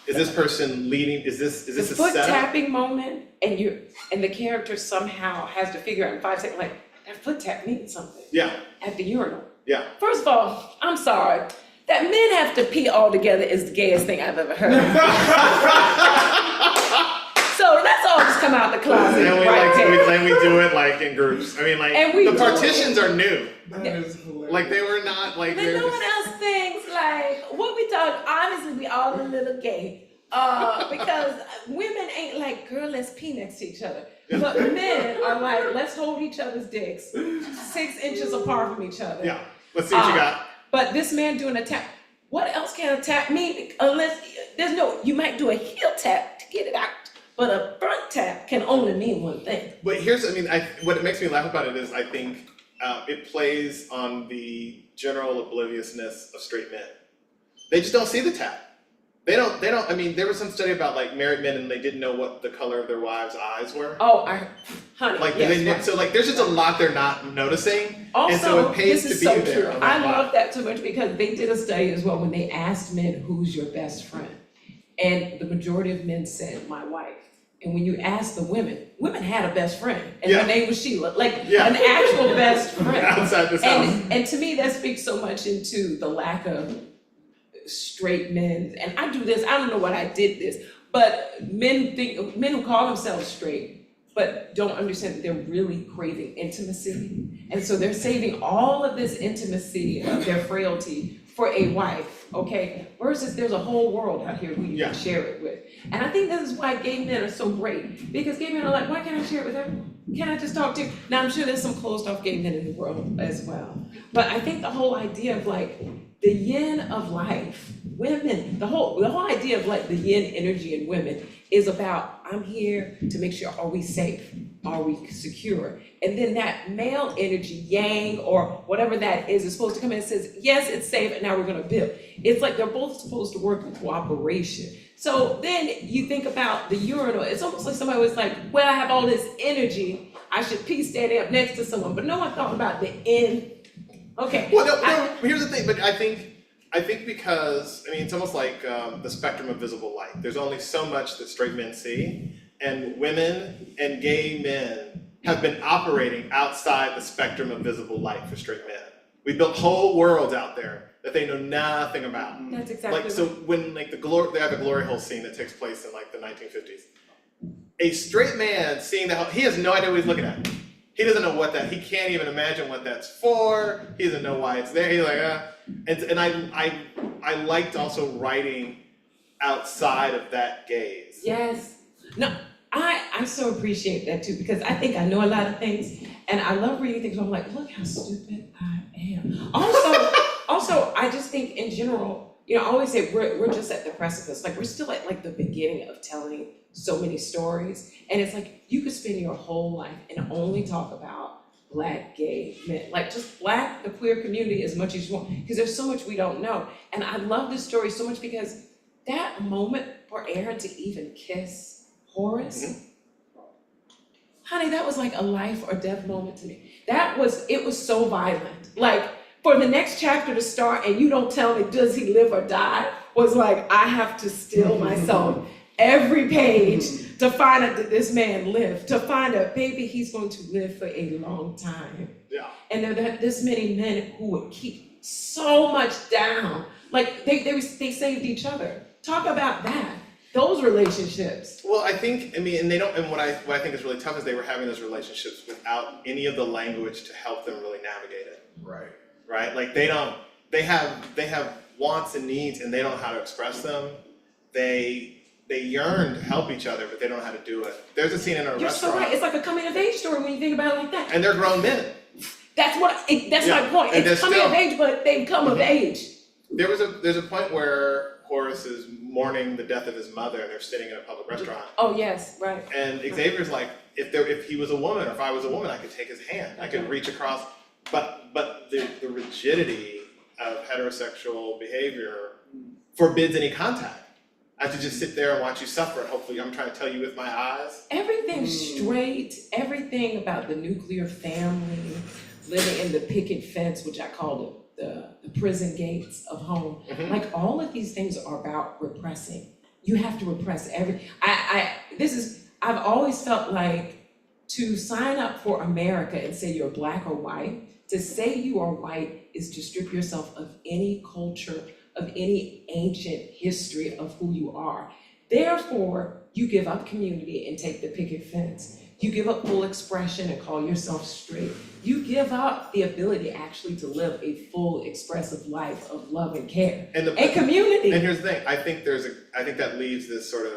Is this person leading? Is this The a foot setup? tapping moment, and the character somehow has to figure out in 5 seconds, like, that foot tap means something Yeah, at the urinal. yeah. First of all, I'm sorry, that men have to pee all together is the gayest thing I've ever heard. So let's all just come out the closet And we right there. then we do it like in groups. I mean, like And we the do partitions are new. That is hilarious. Like they were not like. But they were no just- one else thinks like, what we talk, obviously we all a little gay. Because women ain't like, girl, let's pee next to each other. But men are like, let's hold each other's dicks 6 inches apart from each other. Yeah, let's see what you got. But this man doing a tap, what else can a tap mean? Unless, you might do a heel tap to get it out. But a front tap can only mean one thing. But here's, what it makes me laugh about it is I think it plays on the general obliviousness of straight men. They just don't see the tap. They don't, I mean, there was some study about like married men and they didn't know what the color of their wives' eyes were. Oh, honey, Like, yes, right. so like, there's just a lot they're not noticing. Also, and so it pays this is to so be there. true. I'm I like, wow. love that so much because they did a study as well when they asked men, who's your best friend? And the majority of men said, my wife. And when you ask the women had a best friend, and Yeah. her name was Sheila, like Yeah. an actual best friend. Outside this house. And to me, that speaks so much into the lack of straight men. And I do this, I don't know what I did this, but men who call themselves straight, but don't understand that they're really craving intimacy. And so they're saving all of this intimacy of their frailty for a wife, okay? Versus there's a whole world out here who you Yeah. can share it with. And I think this is why gay men are so great, because gay men are like, why can't I share it with everyone? Can't I just talk to you? Now, I'm sure there's some closed off gay men in the world as well. But I think the whole idea of like the yin of life, women, the whole idea of like the yin energy in women is about, I'm here to make sure, are we safe? Are we secure? And then that male energy, yang, or whatever that is supposed to come in and says, yes, it's safe, and now we're gonna build. It's like they're both supposed to work in cooperation. So then you think about the urinal, it's almost like somebody was like, well, I have all this energy, I should pee standing up next to someone, but no one thought about the in. Okay. Well, no, here's the thing, but I think because, I mean, it's almost like the spectrum of visible light. There's only so much that straight men see, and women and gay men have been operating outside the spectrum of visible light for straight men. We built whole worlds out there that they know nothing about. That's exactly Like, so right. when like they have a glory hole scene that takes place in like the 1950s. A straight man seeing that, he has no idea what he's looking at. He doesn't know he can't even imagine what that's for. He doesn't know why it's there. He's like, And I liked also writing outside of that gaze. Yes. No, I so appreciate that too, because I think I know a lot of things, and I love reading things where I'm like, look how stupid I am. Also, I just think in general, I always say we're just at the precipice, like we're still at like the beginning of telling so many stories, and it's like you could spend your whole life and only talk about Black gay men, like just Black, the queer community as much as you want, because there's so much we don't know. And I love this story so much because that moment for Aaron to even kiss Horace, honey, that was like a life or death moment to me. It was so violent. Like, for the next chapter to start and you don't tell me, does he live or die, was like, I have to still myself every page to find out that this man lived, to find out, baby, he's going to live for a long time. Yeah. And there are this many men who would keep so much down. Like, they saved each other. Talk about that. Those relationships. Well, I think, and what I think is really tough is they were having those relationships without any of the language to help them really navigate it. Right? Like they have wants and needs and they don't know how to express them. They yearn to help each other, but they don't know how to do it. There's a scene in a You're restaurant. so right. It's like a coming of age story when you think about it like that. And they're grown men. That's my point. And It's they're coming of still- age, but they've come of age. There's a point where Horace is mourning the death of his mother and they're sitting in a public restaurant. Oh, yes, right. And Xavier's like, if he was a woman or if I was a woman, I could take his hand, I could reach across. But the rigidity of heterosexual behavior forbids any contact. I have to just sit there and watch you suffer, and hopefully I'm trying to tell you with my eyes. Everything straight, everything about the nuclear family, living in the picket fence, which I call the prison gates of home. Like all of these things are about repressing. You have to repress I've always felt like to sign up for America and say you're black or white, to say you are white is to strip yourself of any culture, of any ancient history of who you are. Therefore, you give up community and take the picket fence. You give up full expression and call yourself straight. You give up the ability actually to live a full expressive life of love and care and community. And here's the thing, I think that leaves this sort of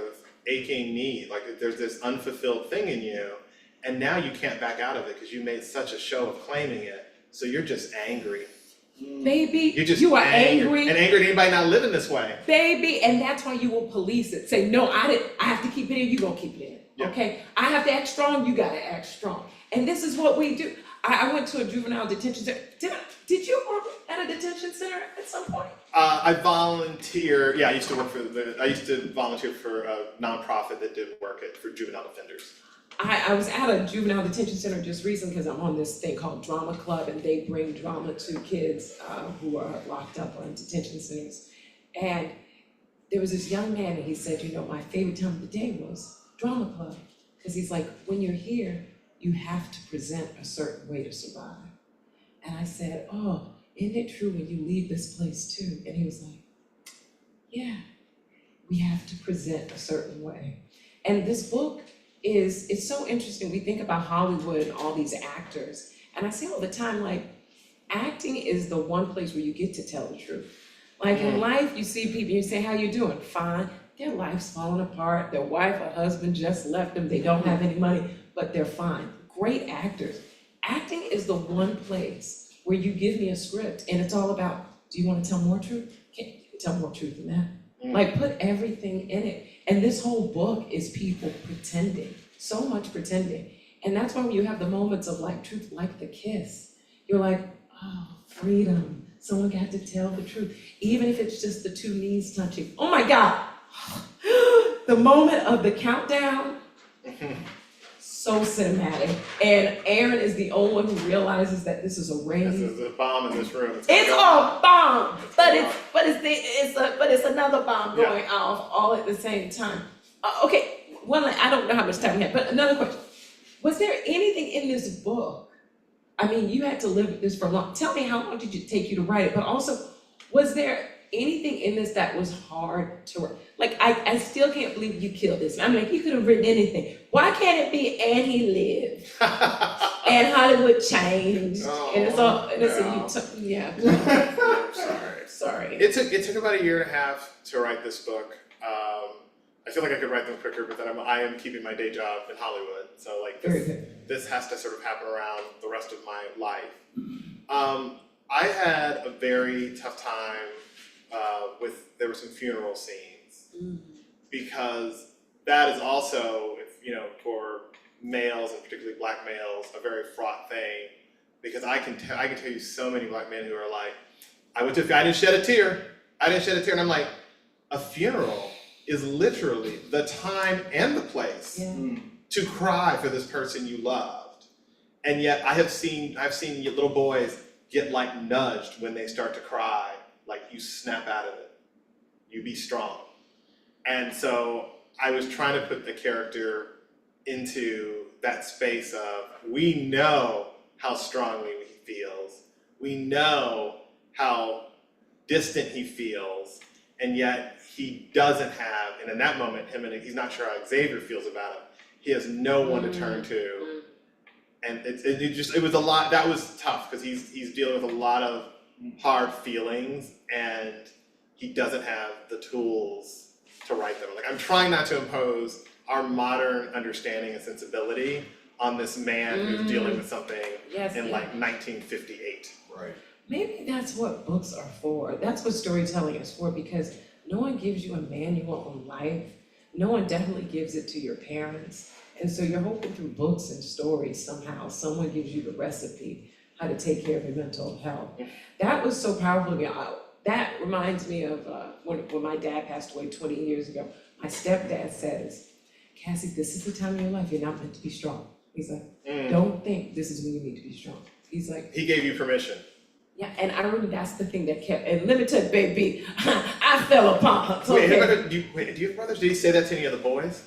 aching need, like there's this unfulfilled thing in you, and now you can't back out of it because you made such a show of claiming it, so you're just angry. Baby, You're just you are angry. And angry at anybody not living this way. Baby, and that's why you will police it. Say, no, I have to keep it in, you gonna keep it in. Yeah. Okay? I have to act strong, you gotta act strong. And this is what we do. I went to a juvenile detention center. Did you work at a detention center at some point? I volunteer, I used to volunteer for a nonprofit that did work for juvenile offenders. I was at a juvenile detention center just recently because I'm on this thing called Drama Club, and they bring drama to kids who are locked up on detention centers. And there was this young man, and he said, my favorite time of the day was Drama Club. Because he's like, when you're here, you have to present a certain way to survive. And I said, oh, isn't it true when you leave this place too? And he was like, yeah, we have to present a certain way. And this book it's so interesting. We think about Hollywood and all these actors, and I see all the time, like, acting is the one place where you get to tell the truth. Like in life, you see people, you say, how you doing? Fine. Their life's falling apart. Their wife or husband just left them. They don't have any money, but they're fine. Great actors. Acting is the one place where you give me a script, and it's all about, do you want to tell more truth? Can't tell more truth than that. Like, put everything in it. And this whole book is people pretending, so much pretending. And that's why when you have the moments of like truth, like the kiss, you're like, oh, freedom. Someone got to tell the truth. Even if it's just the two knees touching. Oh my God. The moment of the countdown, so cinematic. And Aaron is the only one who realizes that this is a rain. This is a bomb in this room. It's a bomb, but it's another bomb going off all at the same time. Okay, I don't know how much time we have, but another question. Was there anything in this book? I mean, you had to live with this for a long. Tell me, how long did it take you to write it? But also, was there anything in this that was hard to write? Like, I still can't believe you killed this man. I'm like, you could have written anything. Why can't it be "and he lived"? And Hollywood changed. And it's all, and it's sorry. It took about 1.5 years to write this book. I feel like I could write them quicker, but then I am keeping my day job in Hollywood. So like this has to sort of happen around the rest of my life. I had a very tough time there were some funeral scenes, because that is also, for males and particularly black males, a very fraught thing, because I can tell you so many black men who are like, I didn't shed a tear, and I'm like, a funeral is literally the time and the place to cry for this person you loved, and yet I've seen little boys get like nudged when they start to cry, like, you snap out of it, you be strong. And so I was trying to put the character into that space of, we know how strongly he feels, we know how distant he feels, and yet he doesn't have, and in that moment, he's not sure how Xavier feels about it. He has no one to turn to. And it was a lot. That was tough, because he's dealing with a lot of hard feelings, and he doesn't have the tools to write them. Like, I'm trying not to impose our modern understanding and sensibility on this man who's dealing with something in like 1958. Right. Maybe that's what books are for. That's what storytelling is for, because no one gives you a manual on life. No one definitely gives it to your parents. And so you're hoping through books and stories somehow, someone gives you the recipe, how to take care of your mental health. That was so powerful to me. That reminds me of when my dad passed away 20 years ago. My stepdad says, Cassie, this is the time of your life, you're not meant to be strong. He's like, don't think this is when you need to be strong. He's like, He gave you permission. yeah, and I remember that's the thing that kept, and let me tell you, baby, I fell apart. Wait, Okay. do you have brothers? Did he say that to any of the boys?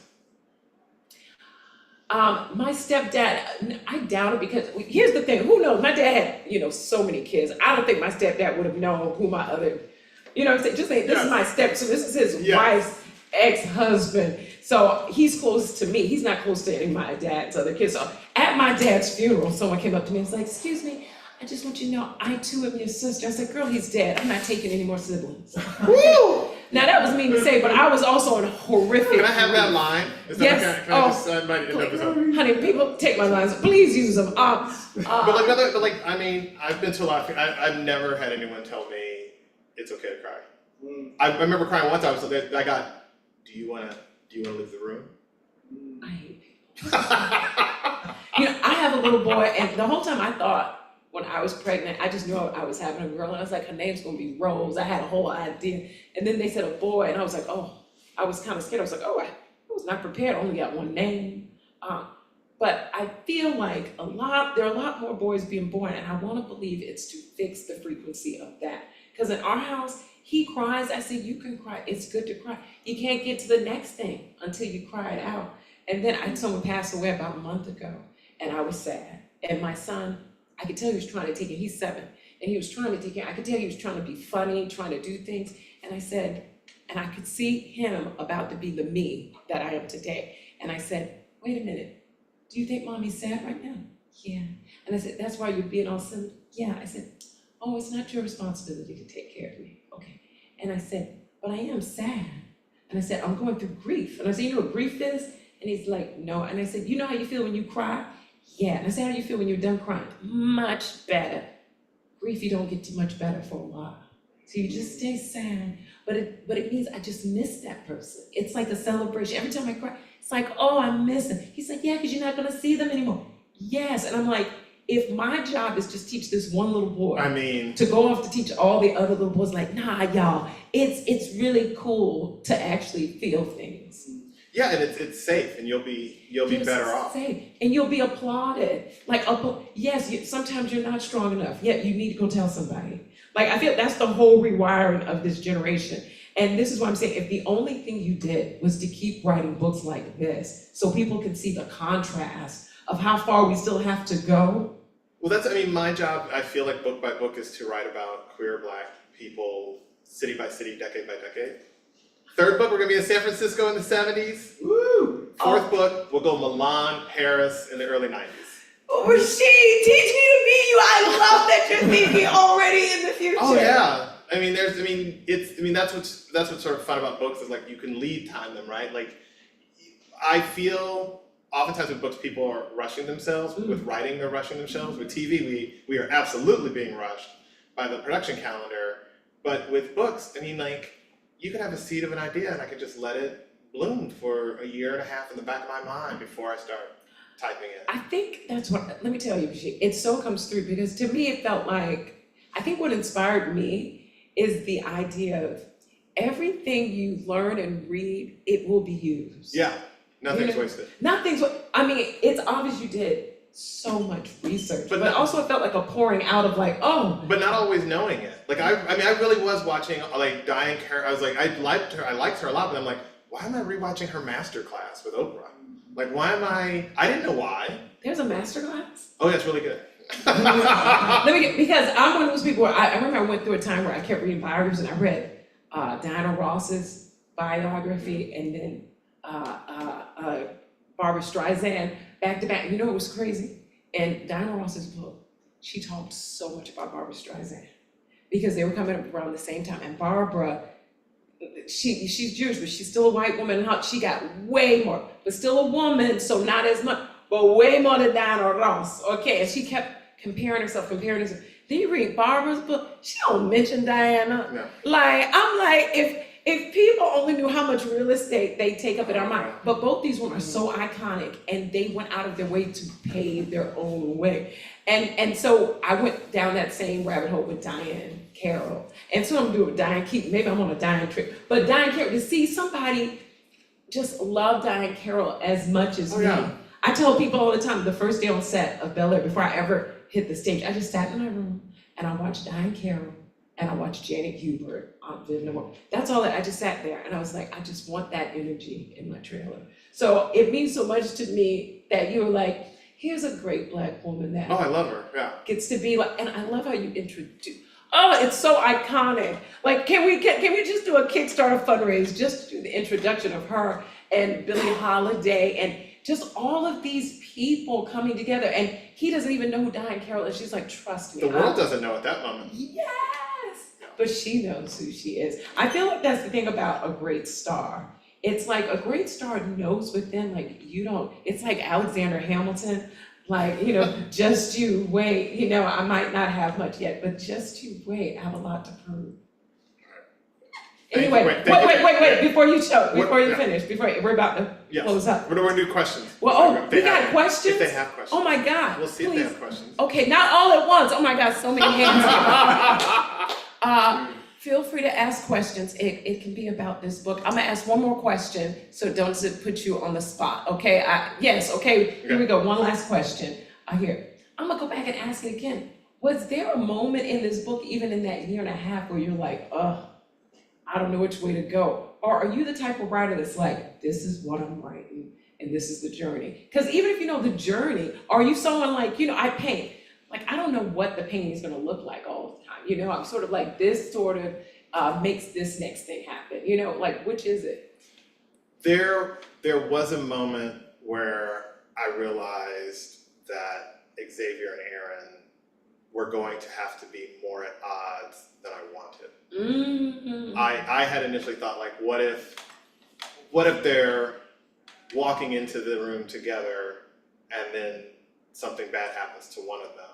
My stepdad, I doubt it because here's the thing, who knows? My dad had, so many kids. I don't think my stepdad would have known who my other, what I'm saying? Just say, this is my so this is his wife's ex-husband. So he's close to me. He's not close to any of my dad's other kids. So at my dad's funeral, someone came up to me and was like, excuse me, I just want you to know, I too am your sister. I said, girl, he's dead. I'm not taking any more siblings. Woo! Now that was mean to say, but I was also in horrific. Can I have that line? Is that Yes. okay? Can I just invite it up as a- Honey, people take my lines, please use them. I've been to a lot of, I've never had anyone tell me it's okay to cry. I remember crying one time, do you wanna leave the room? I hate people. I have a little boy, and the whole time I thought, when I was pregnant, I just knew I was having a girl, and I was like, her name's gonna be Rose. I had a whole idea. And then they said a boy, and I was like, oh, I was kind of scared. I was like, oh, I was not prepared. I only got one name. But I feel like there are a lot more boys being born, and I wanna believe it's to fix the frequency of that. Because in our house, he cries, I said, you can cry, it's good to cry. You can't get to the next thing until you cry it out. And then someone passed away about a month ago, and I was sad. And my son, I could tell he was trying to take it, he's 7, and he was trying to take it, I could tell he was trying to be funny, trying to do things. And I said, and I could see him about to be the me that I am today. And I said, wait a minute, do you think mommy's sad right now? Yeah. And I said, that's why you're being all silly? Yeah. I said, oh, it's not your responsibility to take care of me. Okay. And I said, but I am sad. And I said, I'm going through grief. And I said, you know what grief is? And he's like, no. And I said, you know how you feel when you cry? Yeah. And I said, how do you feel when you're done crying? Much better. Grief, you don't get too much better for a while. So you just stay sad. But it means I just miss that person. It's like a celebration. Every time I cry, it's like, oh, I miss them. He's like, yeah, because you're not going to see them anymore. Yes. And I'm like, if my job is just teach this one little boy to go off to teach all the other little boys, like, nah, y'all, it's really cool to actually feel things. Yeah, and it's safe, and you'll be better off. Safe, and you'll be applauded. Like, yes, sometimes you're not strong enough. Yet you need to go tell somebody. Like, I feel that's the whole rewiring of this generation. And this is what I'm saying, if the only thing you did was to keep writing books like this, so people can see the contrast of how far we still have to go. Well, my job, I feel like book by book, is to write about queer Black people, city by city, decade by decade. Third book, we're gonna be in San Francisco in the 70s. Woo! Fourth book, we'll go Milan, Paris in the early 90s. Rasheed, teach me to be you. I love that you're thinking already in the future. Oh yeah. That's what's sort of fun about books is like you can lead time them, right? Like I feel oftentimes with books people are rushing themselves. With writing they're rushing themselves. With TV we are absolutely being rushed by the production calendar. But with books, you can have a seed of an idea and I can just let it bloom for a year and a half in the back of my mind before I start typing it. I think that's what, let me tell you, it so comes through because to me it felt like, I think what inspired me is the idea of everything you learn and read, it will be used. Yeah, nothing's wasted. It's obvious you did so much research, but also it felt like a pouring out of like, oh. But not always knowing it. Like I really was watching like Diane Carroll. I was like, I liked her a lot, but I'm like, why am I rewatching her masterclass with Oprah? Like, why am I didn't know why. There's a masterclass? Oh, that's really good. Because I'm one of those people where I remember I went through a time where I kept reading biographies and I read Diana Ross's biography and then Barbara Streisand back to back. You know, it was crazy. And Diana Ross's book, she talked so much about Barbara Streisand because they were coming up around the same time. And Barbara, she's Jewish, but she's still a white woman. She got way more, but still a woman, so not as much, but way more than Diana Ross. Okay, and she kept comparing herself. Then you read Barbara's book, she don't mention Diana. No. Like, I'm like, if people only knew how much real estate they take up in our mind. But both these women are so iconic, and they went out of their way to pave their own way. And so I went down that same rabbit hole with Diane Carroll. And so I'm doing Diane Keaton. Maybe I'm on a Diane trip. But Diane Carroll, to see somebody just love Diane Carroll as much as me. Yeah. I tell people all the time, the first day on set of Bel Air, before I ever hit the stage, I just sat in my room and I watched Diane Carroll and I watched Janet Hubert, Aunt Viv Noor. That's all I just sat there and I was like, I just want that energy in my trailer. So it means so much to me that you were like, here's a great Black woman that Oh, I love her, yeah. gets to be like, and I love how you introduce, oh, it's so iconic. Like, can we just do a Kickstarter fundraise just to do the introduction of her and Billie Holiday and just all of these people coming together, and he doesn't even know who Diane Carroll is. She's like, trust me. The world doesn't know at that moment. Yes, but she knows who she is. I feel like that's the thing about a great star. It's like a great star knows within, like, you don't, it's like Alexander Hamilton, like, just you wait, I might not have much yet, but just you wait, I have a lot to prove. Anyway, wait, before you finish, we're about to close up. What do we do questions? Well, we got questions? If they have questions. Oh my God. We'll see if they have questions. Okay, not all at once. Oh my God, so many hands here. Feel free to ask questions. It can be about this book. I'm gonna ask one more question, so don't put you on the spot, okay? Here we go, one last question. I'm gonna go back and ask it again. Was there a moment in this book, even in that year and a half, where you're like, I don't know which way to go? Or are you the type of writer that's like, this is what I'm writing, and this is the journey? Because even if you know the journey, are you someone like, I paint. Like, I don't know what the painting is gonna look like all the time. I'm sort of like, this sort of makes this next thing happen. Like, which is it? There was a moment where I realized that Xavier and Aaron were going to have to be more at odds than I wanted. Mm-hmm. I had initially thought, like, what if they're walking into the room together and then something bad happens to one of them,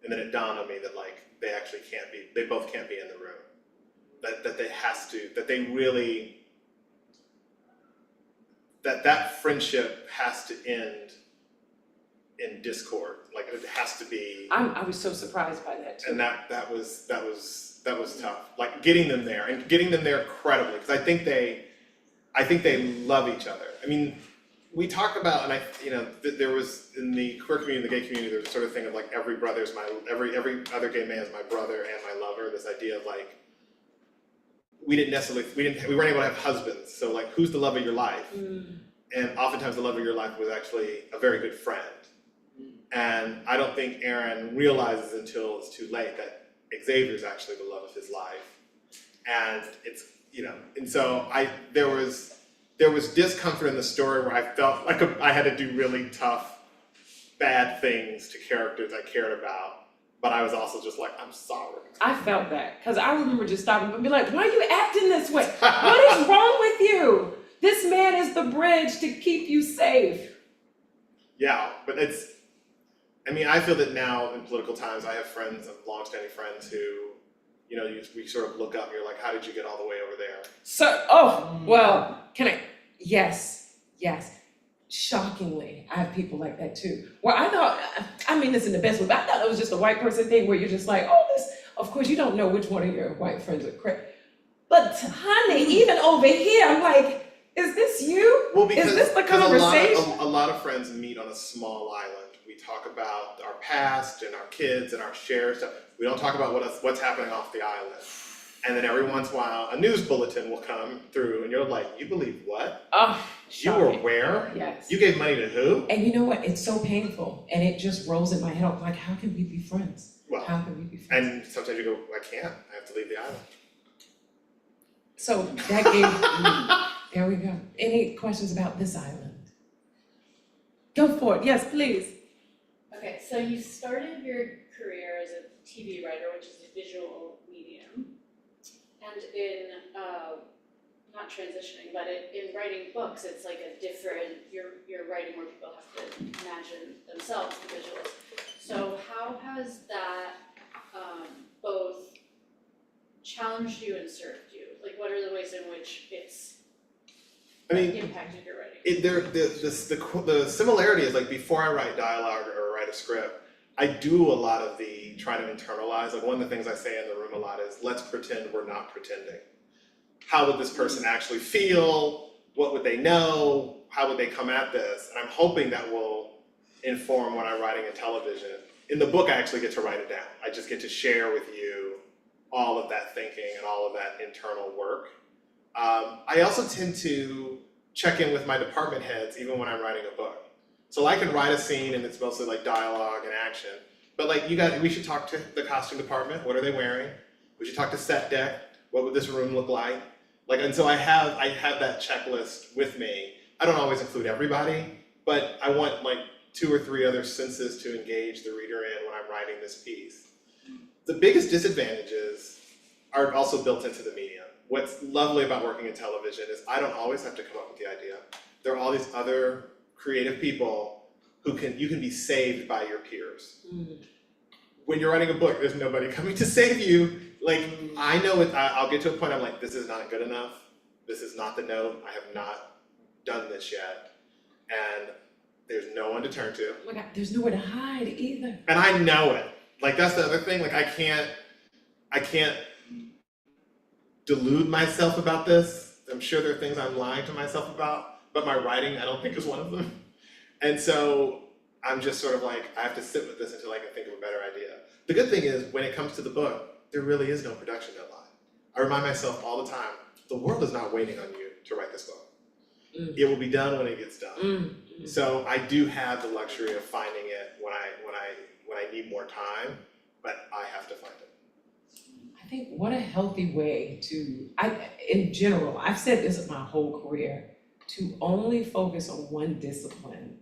and then it dawned on me that, like, they both can't be in the room. That friendship has to end in discord. Like, it has to be. I was so surprised by that too. And that was tough. Like, getting them there credibly, because I think they love each other. I mean, we talk about, and there was in the queer community, the gay community, there was a sort of thing of like every other gay man is my brother and my lover. This idea of like, we weren't able to have husbands. So like, who's the love of your life? Mm. And oftentimes the love of your life was actually a very good friend. And I don't think Aaron realizes until it's too late that Xavier's actually the love of his life. And it's, and so there was discomfort in the story where I felt like I had to do really tough, bad things to characters I cared about. But I was also just like, I'm sorry. I felt that, because I remember just stopping and be like, why are you acting this way? What is wrong with you? This man is the bridge to keep you safe. Yeah, but I feel that now in political times, I have friends, long-standing friends who, we sort of look up and you're like, how did you get all the way over there? Yes. Shockingly, I have people like that too. Where I thought, I mean this in the best way, but I thought it was just a white person thing where you're just like, of course you don't know which one of your white friends are crazy. But honey, even over here, I'm like, is this you? Well, because, is this the conversation? A lot of friends meet on a small island. We talk about our past and our kids and our shared stuff. We don't talk about what's happening off the island. And then every once in a while, a news bulletin will come through and you're like, you believe what? You were where? Yes. You gave money to who? And you know what? It's so painful. And it just rolls in my head. I'm like, how can we be friends? Well, how can we be friends? And sometimes you go, I can't. I have to leave the island. So that gave there we go. Any questions about this island? Go for it. Yes, please. Okay, so you started your career as a TV writer, which is a visual medium, and in not transitioning, but in writing books, it's like a different. You're writing where people have to imagine themselves the visuals. So how has that both challenged you and served you? Like, what are the ways in which it's I mean, impacted your writing? the similarity is like before I write dialogue or write a script, I do a lot of the try to internalize. Like one of the things I say in the room a lot is, let's pretend we're not pretending. How would this person actually feel? What would they know? How would they come at this? And I'm hoping that will inform when I'm writing in television. In the book, I actually get to write it down. I just get to share with you all of that thinking and all of that internal work. I also tend to check in with my department heads even when I'm writing a book. So I can write a scene and it's mostly like dialogue and action, but like we should talk to the costume department. What are they wearing? We should talk to set deck. What would this room look like? Like, and so I have that checklist with me. I don't always include everybody, but I want like 2 or 3 other senses to engage the reader in when I'm writing this piece. The biggest disadvantages are also built into the medium. What's lovely about working in television is I don't always have to come up with the idea. There are all these other creative people who you can be saved by your peers. When you're writing a book, there's nobody coming to save you. Like, I know I'll get to a point I'm like, this is not good enough. This is not the note. I have not done this yet. And there's no one to turn to. Oh my God, there's nowhere to hide either. And I know it. Like, that's the other thing. Like, I can't delude myself about this. I'm sure there are things I'm lying to myself about, but my writing, I don't think is one of them. And so I'm just sort of like, I have to sit with this until I can think of a better idea. The good thing is, when it comes to the book, there really is no production deadline. I remind myself all the time, the world is not waiting on you to write this book. It will be done when it gets done. So I do have the luxury of finding it when I need more time, but I have to find it. I think what a healthy way to, in general, I've said this my whole career, to only focus on one discipline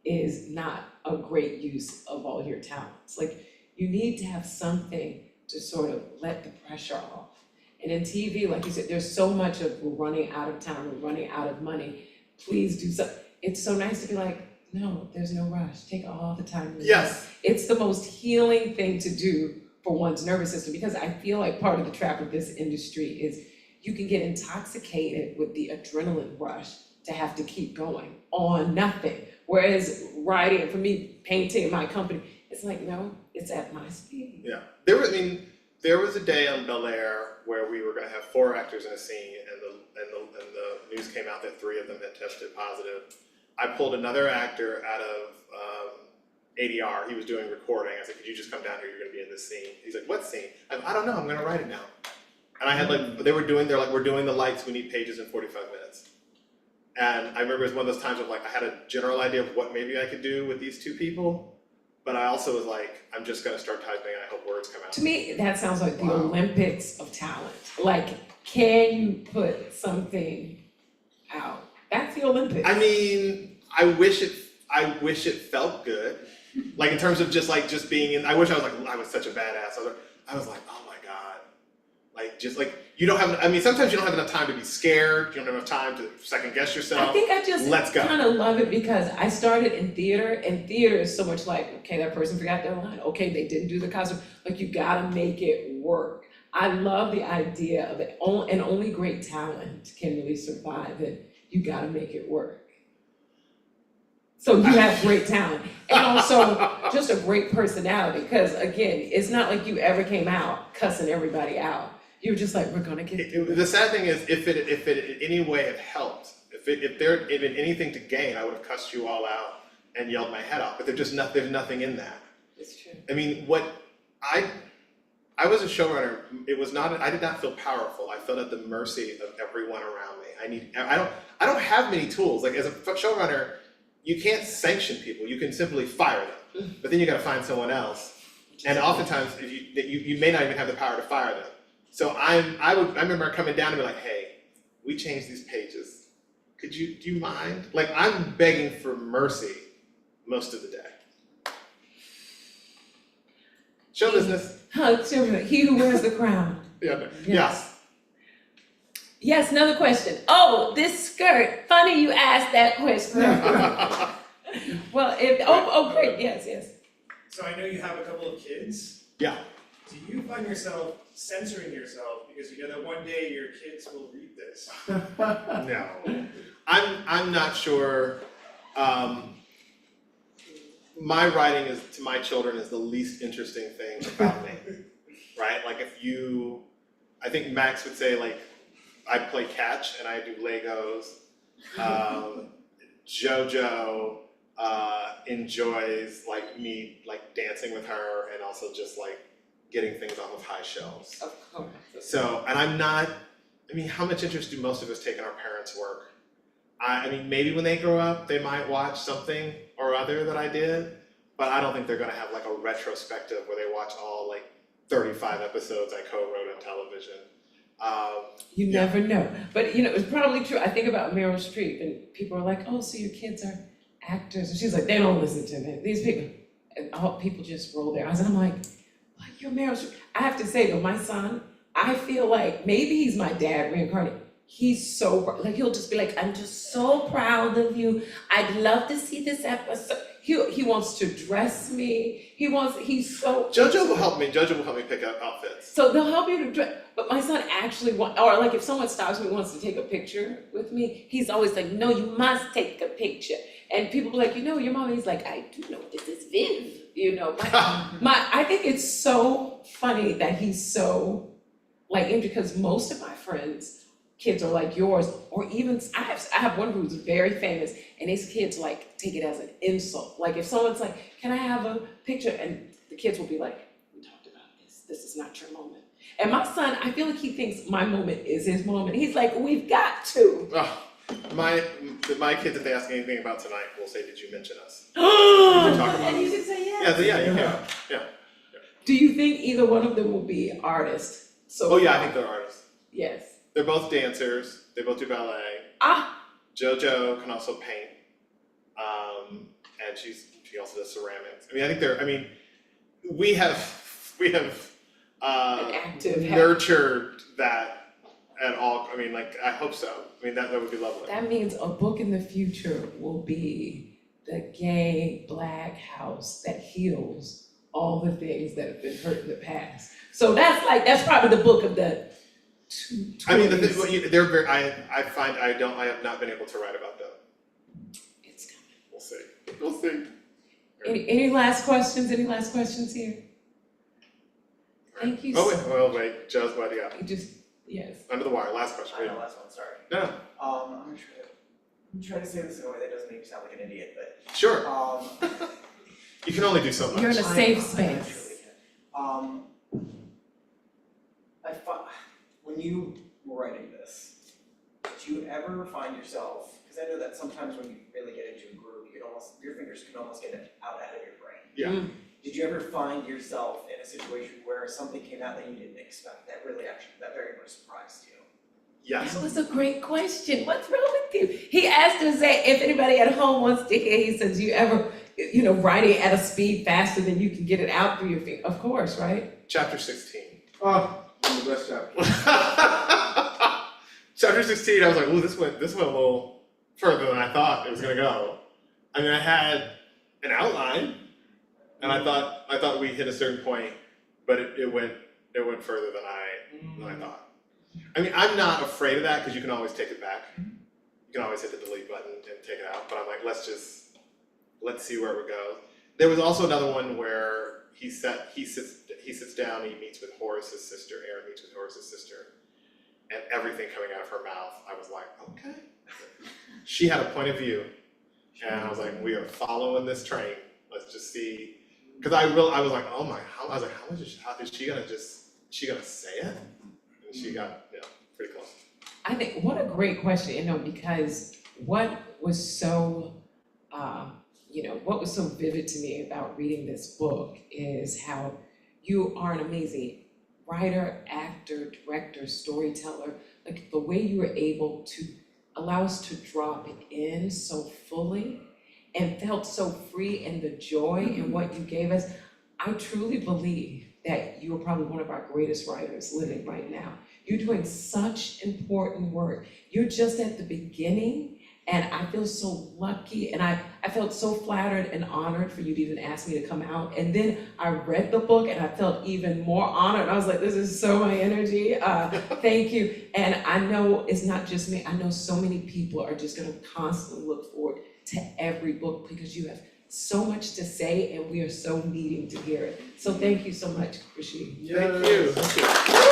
is not a great use of all your talents. Like, you need to have something to sort of let the pressure off. And in TV, like you said, there's so much of we're running out of time, we're running out of money, please do something. It's so nice to be like, no, there's no rush, take all the time. Yes. It's the most healing thing to do for one's nervous system, because I feel like part of the trap of this industry is you can get intoxicated with the adrenaline rush to have to keep going on nothing. Whereas writing, for me, painting in my company, it's like, no, it's at my speed. Yeah, there was a day on Bel Air where we were going to have 4 actors in a scene, and the news came out that 3 of them had tested positive. I pulled another actor out of ADR. He was doing recording. I said, "Could you just come down here? You're going to be in this scene." He's like, "What scene?" I don't know. I'm going to write it now. And I had they're like, "We're doing the lights. We need pages in 45 minutes." And I remember it was one of those times of like, I had a general idea of what maybe I could do with these 2 people. But I also was like, I'm just gonna start typing and I hope words come out. To me, that sounds like the Olympics of talent. Like, can you put something out? That's the Olympics. I mean, I wish it felt good. Like in terms of just being in, I wish I was such a badass. I was like, oh my God. Like, just like, you don't have, I mean, sometimes you don't have enough time to be scared. You don't have enough time to second guess yourself. I think I just Let's go. kind of love it because I started in theater, and theater is so much like, okay, that person forgot their line. Okay, they didn't do the costume. Like, you gotta make it work. I love the idea of it, and only great talent can really survive it. You gotta make it work. So you have great talent, and also just a great personality, because again, it's not like you ever came out cussing everybody out. You're just like, we're gonna get the sad thing is, if it in any way had helped, if there had been anything to gain, I would have cussed you all out and yelled my head off. But there's nothing in that. It's true. I mean, I was a showrunner. I did not feel powerful. I felt at the mercy of everyone around me. I don't have many tools. Like, as a showrunner, you can't sanction people. You can simply fire them. But then you got to find someone else. And oftentimes, if you may not even have the power to fire them. So I remember coming down and be like, hey, we changed these pages. Do you mind? Like, I'm begging for mercy most of the day. Show business. He who wears the crown. Yeah. Yes. Yes, another question. Oh, this skirt. Funny you asked that question. Well, great. Yes. So I know you have a couple of kids. Yeah. Do you find yourself censoring yourself because you know that one day your kids will read this? No, I'm not sure. My writing is to my children is the least interesting thing about me, right? Like I think Max would say like I play catch and I do Legos. Jojo enjoys like me like dancing with her and also just like getting things off of high shelves. Of course. So, and I mean, how much interest do most of us take in our parents' work? I mean, maybe when they grow up, they might watch something or other that I did, but I don't think they're gonna have like a retrospective where they watch all like 35 episodes I co-wrote on television. You Yeah. never know. But it's probably true. I think about Meryl Streep and people are like, oh, so your kids are actors. And she's like, they don't listen to me. These people, and all people just roll their eyes. And I'm like, well, you're Meryl Streep. I have to say though, my son, I feel like maybe he's my dad reincarnated. He's so, like he'll just be like, I'm just so proud of you. I'd love to see this episode. He wants to dress me. He's so. Jojo will help me. Jojo will help me pick out outfits. So they'll help you to dress, but my son actually or like if someone stops me and wants to take a picture with me, he's always like, no, you must take a picture. And people be like, your mom, he's like, I do know this is Viv, I think it's so funny that he's so like, because most of my friends, kids are like yours, or even, I have one who's very famous, and his kids like take it as an insult. Like if someone's like, can I have a picture? And the kids will be like, we talked about this is not your moment. And my son, I feel like he thinks my moment is his moment. He's like, we've got to. My kids, if they ask anything about tonight, will say, did you mention us? Did you talk about And you us? should say yes. Yeah, you can. Yeah. Do you think either one of them will be artists? Oh yeah, I think they're artists. Yes. They're both dancers. They both do ballet. Jojo can also paint, and she also does ceramics. I mean, we have An active nurtured that at all. I mean, like I hope so. I mean, that would be lovely. That means a book in the future will be the gay Black house that heals all the things that have been hurt in the past. So that's probably the book of the 20s. I mean, they're very. I find I have not been able to write about them. It's coming. We'll see. Any last questions? Any last questions here? Thank you so Wait, Joe's what do you got? Yes. Under the wire, last question. I know, last one, sorry. No, I'm gonna try to say this in a way that doesn't make me sound like an idiot, but, sure. You can only do so much. You're in a I safe truly space. can. When you were writing this, did you ever find yourself, because I know that sometimes when you really get into a groove, your fingers can almost get out ahead of your brain. Yeah. Did you ever find yourself in a situation where something came out that you didn't expect, that very much surprised you? Yes. That was a great question. What's wrong with you? He asked us that if anybody at home wants to hear, he says, you ever, writing at a speed faster than you can get it out through your feet? Of course, right? Chapter 16. Oh, the best chapter. Chapter 16, I was like, ooh, this went a little further than I thought it was gonna go. I mean, I had an outline, and I thought we hit a certain point, but it went further than I thought. I mean, I'm not afraid of that because you can always take it back. You can always hit the delete button and take it out. But I'm like, let's see where it goes. There was also another one where he sits down and he meets with Horace's sister. Aaron meets with Horace's sister, and everything coming out of her mouth, I was like, okay. She had a point of view, and I was like, we are following this train. Let's just see, because I was like, oh my, I was like, how is she gonna say it? And she got pretty close. I think, what a great question, because what was so, what was so vivid to me about reading this book is how you are an amazing writer, actor, director, storyteller. Like the way you were able to allow us to drop in so fully and felt so free in the joy in what you gave us. I truly believe that you are probably one of our greatest writers living right now. You're doing such important work. You're just at the beginning, And I feel so lucky, and I felt so flattered and honored for you to even ask me to come out. And then I read the book and I felt even more honored. I was like, this is so my energy. Thank you. And I know it's not just me. I know so many people are just gonna constantly look forward to every book because you have so much to say and we are so needing to hear it. So thank you so much, Rasheed. Thank you.